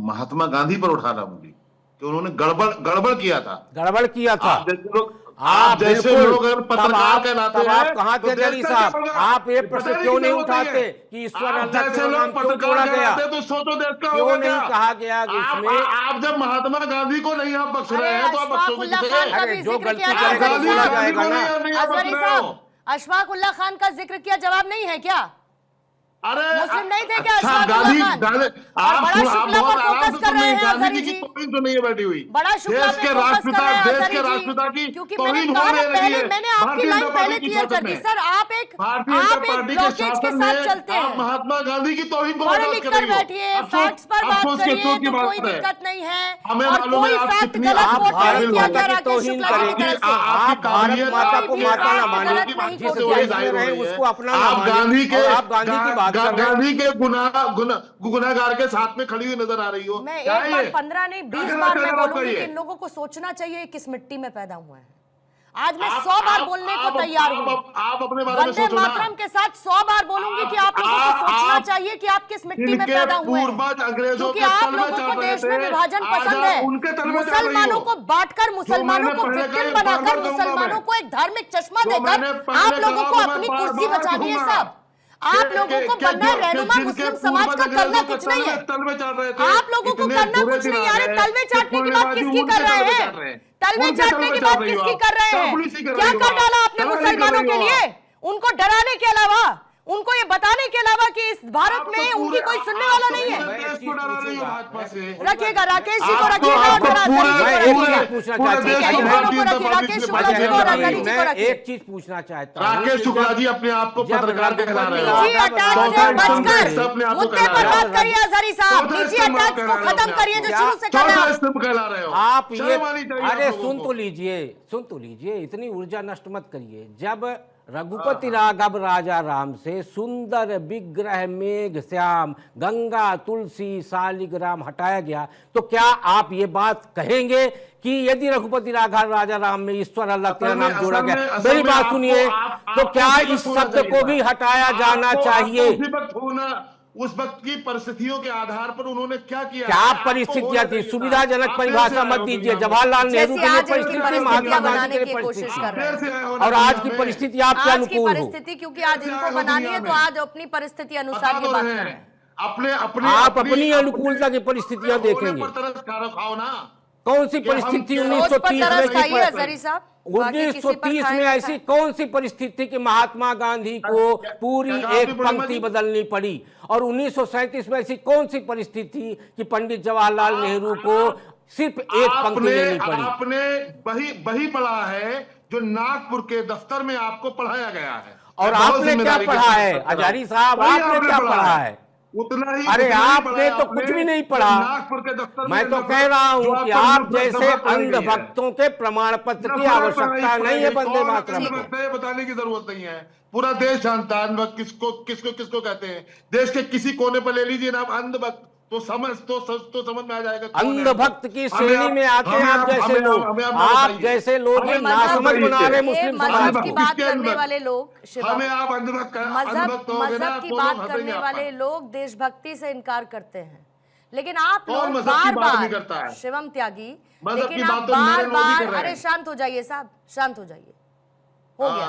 महात्मा गांधी पर उठा रहा मुझे कि उन्होंने गड़बड़ किया था। आप जैसे लोग अगर पत्रकार कहलाते हैं, आप कहाँ थे अजहरी साहब? आप ये प्रश्न क्यों नहीं उठाते कि ईश्वर अल्लाह जैसे लोग पत्रकार कहलाते हैं तो सोचो देश का क्यों होगा नहीं क्या? कहा गया कि इसमें आप जब महात्मा गांधी को नहीं आप बख्श रहे हैं तो आप बख्शोगे किसे? अरे जो गलती करेगा वो बोला जाएगा ना। अजहरी साहब, अशफाक उल्लाह खान का जिक्र किया, जवाब नहीं है क्या? अरे मुस्लिम नहीं थे क्या अच्छा, अशफाक उल्लाह खान? आप बड़ा शुक्ला पर फोकस कर रहे हैं अजहरी जी। तो नहीं है बैठी हुई। बड़ा शुक्ला देश पे के फोकस कर रहे हैं देश अजहरी के जी। राष्ट्रपिता की क्योंकि तौहीन मैंने कहा होने ना, लगी है। मैंने आपकी लाइन पहले क्लियर कर दी। सर आप एक ब्लॉकेज के साथ चलते हैं, महात्मा गांधी की तौहीन को पढ़ लिख कर बैठिए, फैक्ट्स पर बात करिए तो कोई दिक्कत नहीं है। हमें और मालूम है कोई आप फैक्ट कितनी गलत आप कोट नहीं काबिल किया हो। गया राकेश शुक्ला की तरफ से। आप भारत माता को माता ना माने, जिस देश में रहे उसको अपना ना माने, आप गांधी की बात कर रहे हैं। गांधी के गुनाहगार के साथ में खड़ी हुई नजर आ रही हो। मैं एक बार 15 नहीं 20 बार मैं बोलूंगी कि इन लोगों को सोचना चाहिए किस मिट्टी में पैदा हुए हैं। आज मैं 100 बार बोलने को तैयार हूं। आप अपने बारे में वंदे सोचो ना। मातरम के साथ 100 बार बोलूंगी कि आप लोगों को सोचना चाहिए कि आप किस मिट्टी में पैदा हुए हैं, क्योंकि आप लोगों को देश में विभाजन पसंद है। मुसलमानों को बांटकर, मुसलमानों को विक्टिम बनाकर, मुसलमानों को एक धार्मिक चश्मा देकर आप लोगों को अपनी कुर्सी बचानी है। सब आप लोगों को बनना है रहनुमा मुस्लिम समाज का, करना कुछ नहीं है। आप लोगों को करना कुछ नहीं है। अरे तलवे चाटने की बात किसकी कर रहे हैं? तलवे चाटने की बात किसकी कर रहे हैं? क्या कर डाला आपने मुसलमानों के लिए? उनको डराने के अलावा, उनको ये बताने के अलावा कि इस भारत में उनकी कोई सुनने वाला नहीं है। रखिएगा राकेश जी को, रखिएगा और मैं एक चीज पूछना चाहता हूँ। राकेश शुक्ला जी अपने आप को पत्रकार कहला रहे हैं। निजी अटैक से बचकर मुद्दे पर बात करिए अजहरी साहब। निजी अटैक को खत्म करिए जो शुरू से कर रहे हैं आप। ये अरे सुन तो लीजिए, इतनी ऊर्जा नष्ट मत करिए। जब रघुपति राघव राजा राम से सुंदर विग्रह मेघ श्याम गंगा तुलसी शालिग्राम हटाया गया, तो क्या आप ये बात कहेंगे कि यदि रघुपति राघव राजा राम में ईश्वर अल्लाह तेरा नाम जोड़ा गया? मेरी बात सुनिए, तो क्या इस शब्द को भी हटाया जाना चाहिए? उस वक्त की परिस्थितियों के आधार पर उन्होंने क्या किया? क्या परिस्थितियां थी? सुविधाजनक परिभाषा मत दीजिए। जवाहरलाल नेहरू के लिए परिस्थिति, महात्मा गांधी की परिस्थिति, और आज की परिस्थिति आपके अनुकूल हो। क्योंकि आज इनको बनानी है तो आज अपनी परिस्थिति अनुसार ये बात करें। आप अपनी अनुकूलता की परिस्थितियां देखेंगे। कौन सी परिस्थिति 1930 में ऐसी कौन सी परिस्थिति कि महात्मा गांधी को पूरी एक पंक्ति बदलनी पड़ी, और 1937 में ऐसी कौन सी परिस्थिति कि पंडित जवाहरलाल नेहरू को सिर्फ एक पंक्ति लेनी पड़ी? आपने वही पढ़ा है जो नागपुर के दफ्तर में आपको पढ़ाया गया है। और आपने क्या पढ़ा है अजहरी साहब? आपने क्या पढ़ा है? उतना ही अरे उतना ही आपने पढ़ा है तो आपने कुछ भी नहीं पढ़ा। नागपुर के दफ्तर में मैं तो नफरत- कह रहा जो हूँ कि पर आप नफरत जैसे पढ़ाई गई है। अंधभक्तों के प्रमाण पत्र की नफरत आवश्यकता पढ़ाई नहीं है गई। वंदे कौन मातरम को। अंधभक्त है बताने की जरूरत नहीं है। पूरा देश जानता है अंधभक्त किसको किसको किसको कहते हैं। देश के किसी कोने पर ले लीजिए नाम अंधभक्त, तो समझ में आ जाएगा कौन है। अंधभक्त की हमें श्रेणी आप- में आते हैं हमें आप जैसे हमें- लोग। हमें आप बताइए। जैसे लोग हमें नासमझ बताइए। बना रहे ये मुस्लिम समाज मजहब की को। बात किसके करने अंदर? वाले लोग शिवम, हमें आप अंधभक्त मजहब कहोगे ना, मजहब की तो बात लोग करने हंसेंगे आप वाले पर। लोग देशभक्ति से इनकार करते हैं, लेकिन आप कौन लोग मजहब की बार बात नहीं बार करता है? शिवम त्यागी, मजहब लेकिन की आप बात तो बार नरेंद्र मोदी बार, कर रहे अरे हैं। शांत हो जाइए साहब, शांत हो जाइए। हो गया,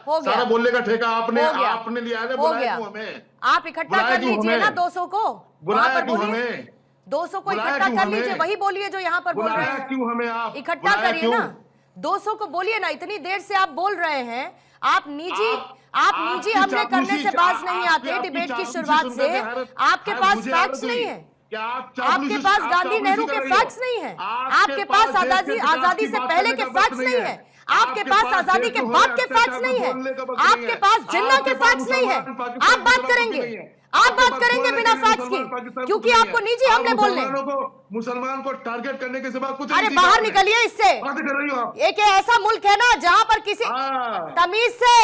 हो गया। सारा बोलने का ठेका आपने हो गया। आपने लिया है। हो बुलाया गया। क्यों हमें? आप इकट्ठा बुलाया कर क्यों लीजिए हमें? ना 200 को, वहां बुलाया पर क्यों बोलिए। हमें? 200 को बुलाया इकट्ठा क्यों कर हमें? लीजिए, वही बोलिए जो यहाँ पर बोल रहे बुलाया हैं। क्यों हमें आप? इकट्ठा बुलाया करिए क्यों? ना, 200 को बोलिए ना। इतनी देर से आप बोल रहे हैं, आप निजी आपकी हमले करने से चापलूसी- बाज नहीं आपकी- आते आपकी डिबेट की चापलूसी शुरुआत सुनकर से। के हैरत- आपके पास मुझे फैक्ट्स हैरत नहीं हुई है, कि आप आपके चापलूसी- पास आप गांधी चापलूसी नेहरू कर के रही हो। फैक्ट्स नहीं है, आपके पास देश के आजादी विकास की से बात पहले करने के का वक्त फैक्ट्स नहीं है, आपके आपके पास पास आजादी देश के को बाद हुए के अत्याचार फैक्ट्स नहीं है, बोलने का वक्त नहीं आपके है। पास जिन्ना के आपके पास फैक्ट्स नहीं है। मुसलमान पाकिस्तान आप की बात तरफ करेंगे, कुछ नहीं है। आप आपके बात पास करेंगे बोलने बिना के लिए फैक्ट्स की, मुसलमान पाकिस्तान क्योंकि कुछ नहीं आपको है। निजी आप हमले बोलने हैं। मुसलमान को टारगेट करने के सिवा कुछ अरे नहीं सीखा बाहर आपने। निकलिए इससे। बात कर रही हो आप। एक ऐसा मुल्क है ना जहां पर किसी हाँ। तमीज से,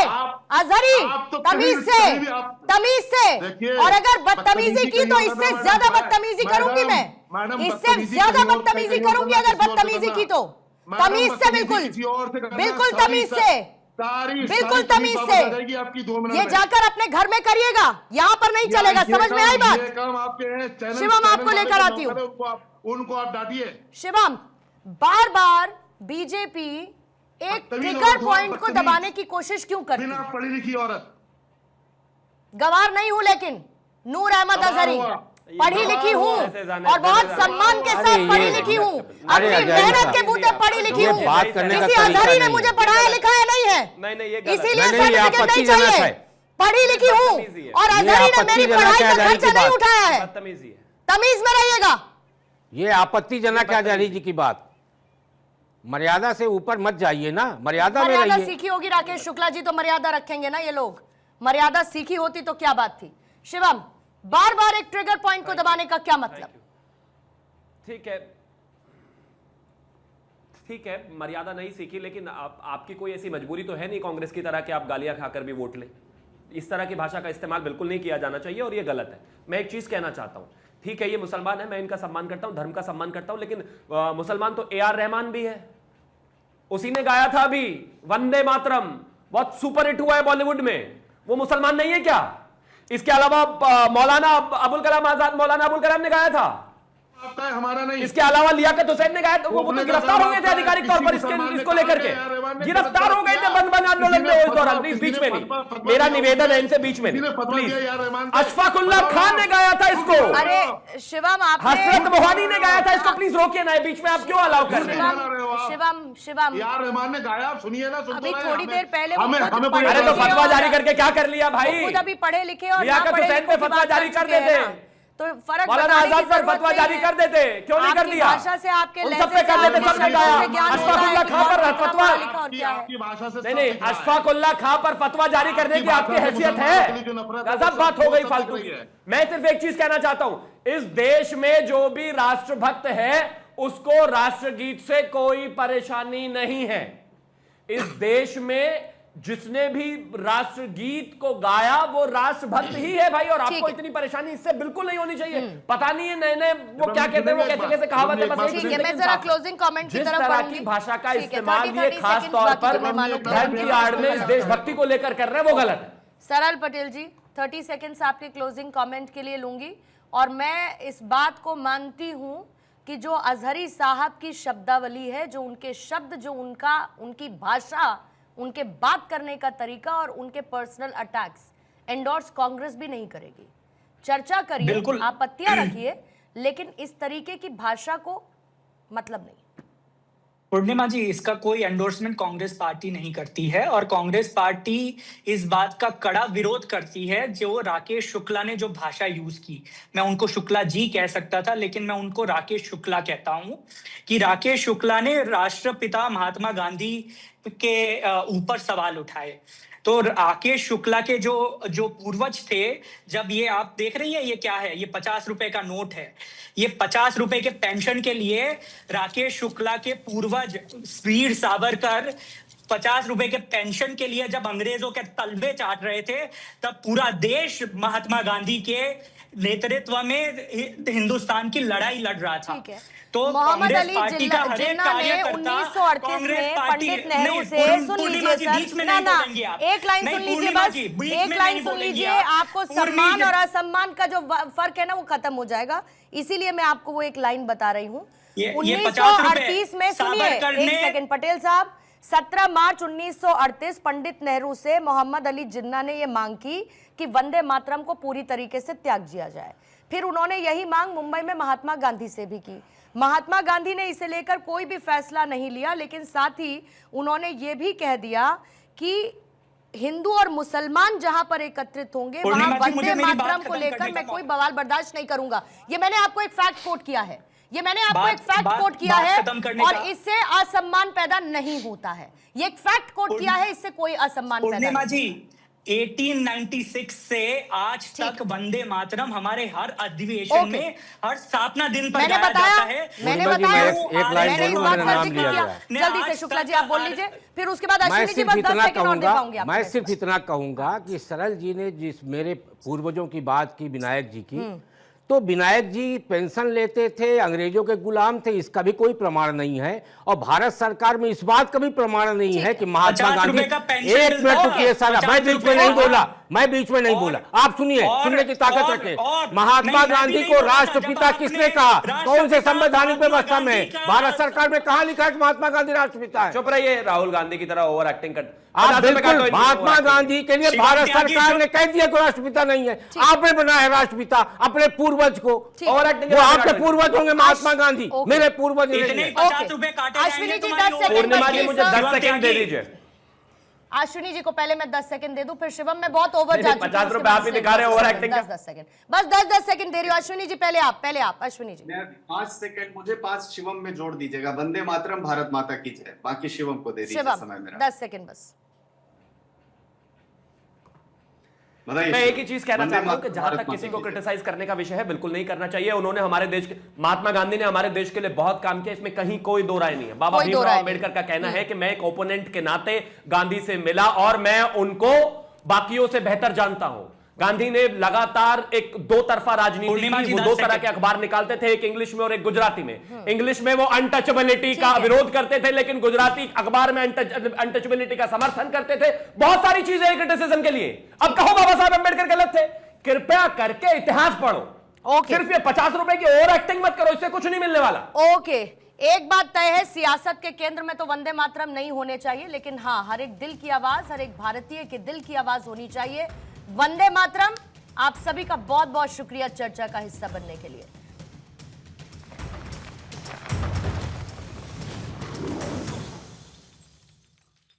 अजहरी आप तो तमीज कहीं भी आप- तमीज से, देखिए, और अगर बदतमीजी की तो कहीं इससे होगा ज्यादा मैडम, बदतमीजी करूंगी मैं, मैडम, इससे बदतमीजी ज्यादा कहीं और- बदतमीजी कहीं और करूंगी करना, अगर किसी और से बदतमीजी करना। की तो। मैडम, तमीज से, बदतमीजी बिल्कुल किसी और से करना, बिल्कुल सारी- तमीज से, बिल्कुल तमीज से। जाएगी आपकी 2 मिनट ये में। जाकर अपने घर में करिएगा, यहाँ पर नहीं चलेगा। ये समझ में काम- आई बात? ये काम आपके हैं। चैनल- शिवम, चैनल आपको वाले लेकर जो आती हूँ। उनको आप डांटिए। शिवम, बार बार बीजेपी एक बदतमीज ट्रिगर औरत हो, पॉइंट को बदतमीज। दबाने की कोशिश क्यों करती बिना है? पढ़ी लिखी औरत। गवार नहीं हूं, लेकिन नूर अहमद गवार अजहरी हुआ। पढ़ी लिखी हूँ ऐसे जाने- और बहुत जाने- सम्मान के अरे साथ ये- पढ़ी लिखी हूँ, अरे अपनी अजहरी मेहनत साहब, के बूते पढ़ी लिखी ये हूँ। बात करने का किसी तरीका अजहरी ने नहीं मुझे है। पढ़ाया लिखाया नहीं है, नहीं, ये गलत है। इसीलिए नहीं, ये सर्टिफिकेट नहीं आपत्तिजनक चाहिए। है। पढ़ी लिखी हूँ बदतमीजी है। और ये अजहरी ने मेरी आपत्तिजनक पढ़ाई है का अजहरी खर्चा की नहीं बात। उठाया है। बदतमीजी है। तमीज में रहिएगा। ये आपत्तिजनक है अजहरी जी की बात। मर्यादा से ऊपर मत जाइए ना, मर्यादा में मर्यादा रहिए। सीखी होगी राकेश शुक्ला जी, तो मर्यादा रखेंगे ना ये लोग। मर्यादा सीखी होती तो क्या बात थी। शिवम, बार बार एक ट्रिगर पॉइंट को दबाने का क्या मतलब? ठीक है, मर्यादा नहीं सीखी, लेकिन आपकी कोई ऐसी मजबूरी तो है नहीं कांग्रेस की तरह कि आप गालियां खाकर भी वोट लें। इस तरह की भाषा का इस्तेमाल बिल्कुल नहीं किया जाना चाहिए और ये गलत है। मैं एक चीज कहना चाहता हूं, ठीक है ये मुसलमान है, मैं इनका सम्मान करता हूं, धर्म का सम्मान करता हूं, लेकिन मुसलमान तो AR रहमान भी है, उसी ने गाया था अभी वंदे मातरम, बहुत सुपर हिट हुआ है बॉलीवुड में। वो मुसलमान नहीं है क्या? इसके अलावा मौलाना अबुल कलाम आजाद, मौलाना अबुल कलाम ने गाया था। आपका है, हमारा नहीं। इसके अलावा लियाकत हुसैन ने गाया, वो तो गिरफ्तार हो गए थे आधिकारिक तौर पर इसको लेकर के, गिरफ्तार हो गए थे बंद आंदोलन में उस दौरान। प्लीज बीच में नहीं, मेरा निवेदन है इनसे बीच में नहीं, प्लीज। अशफाकुल्लाह खान ने गाया था इसको, अरे शिवम, हसरत मोहानी ने गाया था इसको, प्लीज रोकिए ना, बीच में आप क्यों अलाउ कर रहे हैं? शिवम, यार रहमान ने गाया, आप सुनिए ना। अभी थोड़ी देर पहले वो हमें खुद हमें पढ़े अरे तो लिखे फतवा और- जारी करके क्या कर लिया भाई? खुद अभी पढ़े लिखे और ना लियाकत पढ़े हुसैन लिखों पे की फतवा बात जारी कर चुके हैं देते, ना। तो फर्क मौलाना बताने की आजाद पर जरूरत फतवा नहीं जारी है। कर देते, क्यों नहीं कर आपकी दिया? भाषा से, आपके उन लहजे सब पे से, कर देते, आपकी सबने शब्दों गाया। से ज्ञान होता है अशफाकुल्लाह कि खान पर बहुत फतवा, पढ़ा लिखा और क्या है। आपकी भाषा से नहीं, अशफाकुल्लाह खां पर फतवा जारी करने की आपकी हैसियत है? गजब बात हो गई फालतू की। मैं सिर्फ एक चीज कहना चाहता हूं, इस देश में जो भी राष्ट्रभक्त है उसको राष्ट्रगीत से कोई परेशानी नहीं है। इस देश में जिसने भी राष्ट्रगीत को गाया वो राष्ट्रभक्त ही है भाई, और आपको इतनी परेशानी इससे बिल्कुल नहीं होनी चाहिए। पता नहीं है नए नए वो क्या कहते हैं, वो कैसे कैसे कहावत है, बस ठीक है, मैं जरा क्लोजिंग कमेंट की जिस तरफ तरह बढ़ूंगी। की भाषा का ठीक है, इस्तेमाल 30 ये खास seconds तौर बाकी पर के मेहमानों को धर्म की आड़ में इस देशभक्ति को लेकर कर रहे हैं, वो गलत है। सरल पटेल जी, 30 सेकंड्स आपके क्लोजिंग कमेंट के लिए लूंगी। और मैं इस बात को मानती हूं कि जो अजहरी साहब की शब्दावली है, जो उनके शब्द, जो उनकी भाषा, उनके बात करने का तरीका और उनके पर्सनल अटैक्स एंडोर्स कांग्रेस भी नहीं करेगी। चर्चा करिए, बिल्कुल। आपत्तियां रखिए, लेकिन इस तरीके की भाषा को मतलब नहीं। पूर्णिमा जी, इसका कोई एंडोर्समेंट कांग्रेस पार्टी नहीं करती है और कांग्रेस पार्टी इस बात का कड़ा विरोध करती है जो राकेश शुक्ला ने जो भाषा यूज की। मैं उनको शुक्ला जी कह सकता था, लेकिन मैं उनको राकेश शुक्ला कहता हूं कि राकेश शुक्ला ने राष्ट्रपिता महात्मा गांधी के ऊपर सवाल उठाए। तो राकेश शुक्ला के जो पूर्वज थे, जब ये आप देख रही है ये क्या है, ये 50 रुपए का नोट है। ये 50 रुपए के पेंशन के लिए राकेश शुक्ला के पूर्वज वीर सावरकर 50 रुपए के पेंशन के लिए जब अंग्रेजों के तलवे चाट रहे थे, तब पूरा देश महात्मा गांधी के नेतृत्व में हिंदुस्तान की लड़ाई लड़ रहा था। तो मोहम्मद कांग्रेस अली पार्टी का हर एक जिन्ना ने कार्यकर्ता 1938 में पंडित नेहरू से, सुन लीजिए सर, ना एक लाइन सुन लीजिए, बस एक लाइन सुन लीजिए, आपको सम्मान और असम्मान का जो फर्क है ना वो खत्म हो जाएगा, इसीलिए मैं आपको वो एक लाइन बता रही हूँ। 1938 में, सुनिए एक सेकंड पटेल साहब, 17 मार्च 1938 पंडित नेहरू से मोहम्मद अली जिन्ना ने यह मांग की कि वंदे मातरम को पूरी तरीके से त्याग दिया जाए। फिर उन्होंने यही मांग मुंबई में महात्मा गांधी से भी की। महात्मा गांधी ने इसे लेकर कोई भी फैसला नहीं लिया, लेकिन साथ ही उन्होंने ये भी कह दिया कि हिंदू और मुसलमान जहां पर एकत्रित होंगे वहां वंदे मातरम को लेकर मैं कोई बवाल बर्दाश्त नहीं करूंगा। ये मैंने आपको एक फैक्ट कोट किया है, ये मैंने आपको एक फैक्ट कोट किया है, और इससे असम्मान पैदा नहीं होता है। ये एक फैक्ट कोट किया है, इससे कोई असम्मान पैदा नहीं। जी 1896 से आज तक वंदे मातरम हमारे हर अधिवेशन में, हर स्थापना दिन पर गाया जाता है। मैंने बताया मैंने इस बात का जिक्र किया। जल्दी से शुक्ला जी आप बोल लीजिए, फिर उसके बाद अश्विनी जी बस 10 सेकंड और दे पाऊंगी आपको। मैं सिर्फ इतना कहूंगा कि सरल जी ने जिस मेरे पूर्वजों की बात की, विनायक जी की, तो विनायक जी पेंशन लेते थे, अंग्रेजों के गुलाम थे, इसका भी कोई प्रमाण नहीं है। और भारत सरकार में इस बात का भी प्रमाण नहीं है कि महात्मा गांधी, एक मिनट रुकिए सर, मैं बीच में नहीं बोला, मैं बीच में नहीं बोला, आप सुनिए, सुनने की ताकत रखें। महात्मा गांधी को राष्ट्रपिता किसने कहा? कौन से संवैधानिक व्यवस्था में? भारत सरकार में कहां लिखा है कि महात्मा गांधी राष्ट्रपिता है? चुप रहिए, राहुल गांधी की तरह ओवर एक्टिंग कर। आप बिल्कुल, महात्मा गांधी के लिए भारत सरकार ने कह दिया कि राष्ट्रपिता नहीं है, आपने बनाया राष्ट्रपिता अपने पूर्वज को, और वो आपके पूर्वज होंगे महात्मा गांधी, मेरे पूर्वज नहीं। 50 रुपए काटे अश्विनी जी 10 सेकंड, पूर्णिमा जी मुझे 10 सेकंड दे दीजिए। अश्विनी जी को पहले मैं 10 सेकंड दे दूं, फिर शिवम में बहुत ओवर जा चुकी हूं। 50 रुपए आप ही दिखा रहे हो, ओवर एक्टिंग। 10 सेकंड, बस 10 सेकंड दे रही हूं। अश्विनी जी पहले आप अश्विनी जी। 5 सेकंड मुझे 5 शिवम में जोड़ दीजिएगा। वंदे मातरम, भारत माता की जय, बाकी शिवम को दे दीजिए समय मेरा। 10 सेकंड बस। मैं एक ही चीज कहना चाहता हूं कि जहां तक किसी को क्रिटिसाइज करने का विषय है, बिल्कुल नहीं करना चाहिए। उन्होंने हमारे देश के, महात्मा गांधी ने हमारे देश के लिए बहुत काम किया, इसमें कहीं कोई दो राय नहीं है। बाबा भीमराव अम्बेडकर का कहना है कि मैं एक ओपोनेंट के नाते गांधी से मिला और मैं उनको बाकियों से बेहतर जानता हूं। गांधी ने लगातार एक दो तरफा राजनीति की, वो 2 तरह के अखबार निकालते थे, एक इंग्लिश में और एक गुजराती में। इंग्लिश में वो अनटचेबिलिटी का विरोध करते थे, लेकिन गुजराती अखबार में अनटचेबिलिटी का समर्थन करते थे। बहुत सारी चीजें क्रिटिसिज्म के लिए। अब कहो बाबा साहब अम्बेडकर गलत थे, कृपया करके इतिहास पढ़ो। सिर्फ ये 50 रुपए की ओवर एक्टिंग मत करो, इससे कुछ नहीं मिलने वाला। ओके, एक बात तय है, सियासत के केंद्र में तो वंदे मातरम नहीं होने चाहिए, लेकिन हाँ, हर एक दिल की आवाज, हर एक भारतीय के दिल की आवाज होनी चाहिए। वंदे मातरम। आप सभी का बहुत बहुत शुक्रिया चर्चा का हिस्सा बनने के लिए।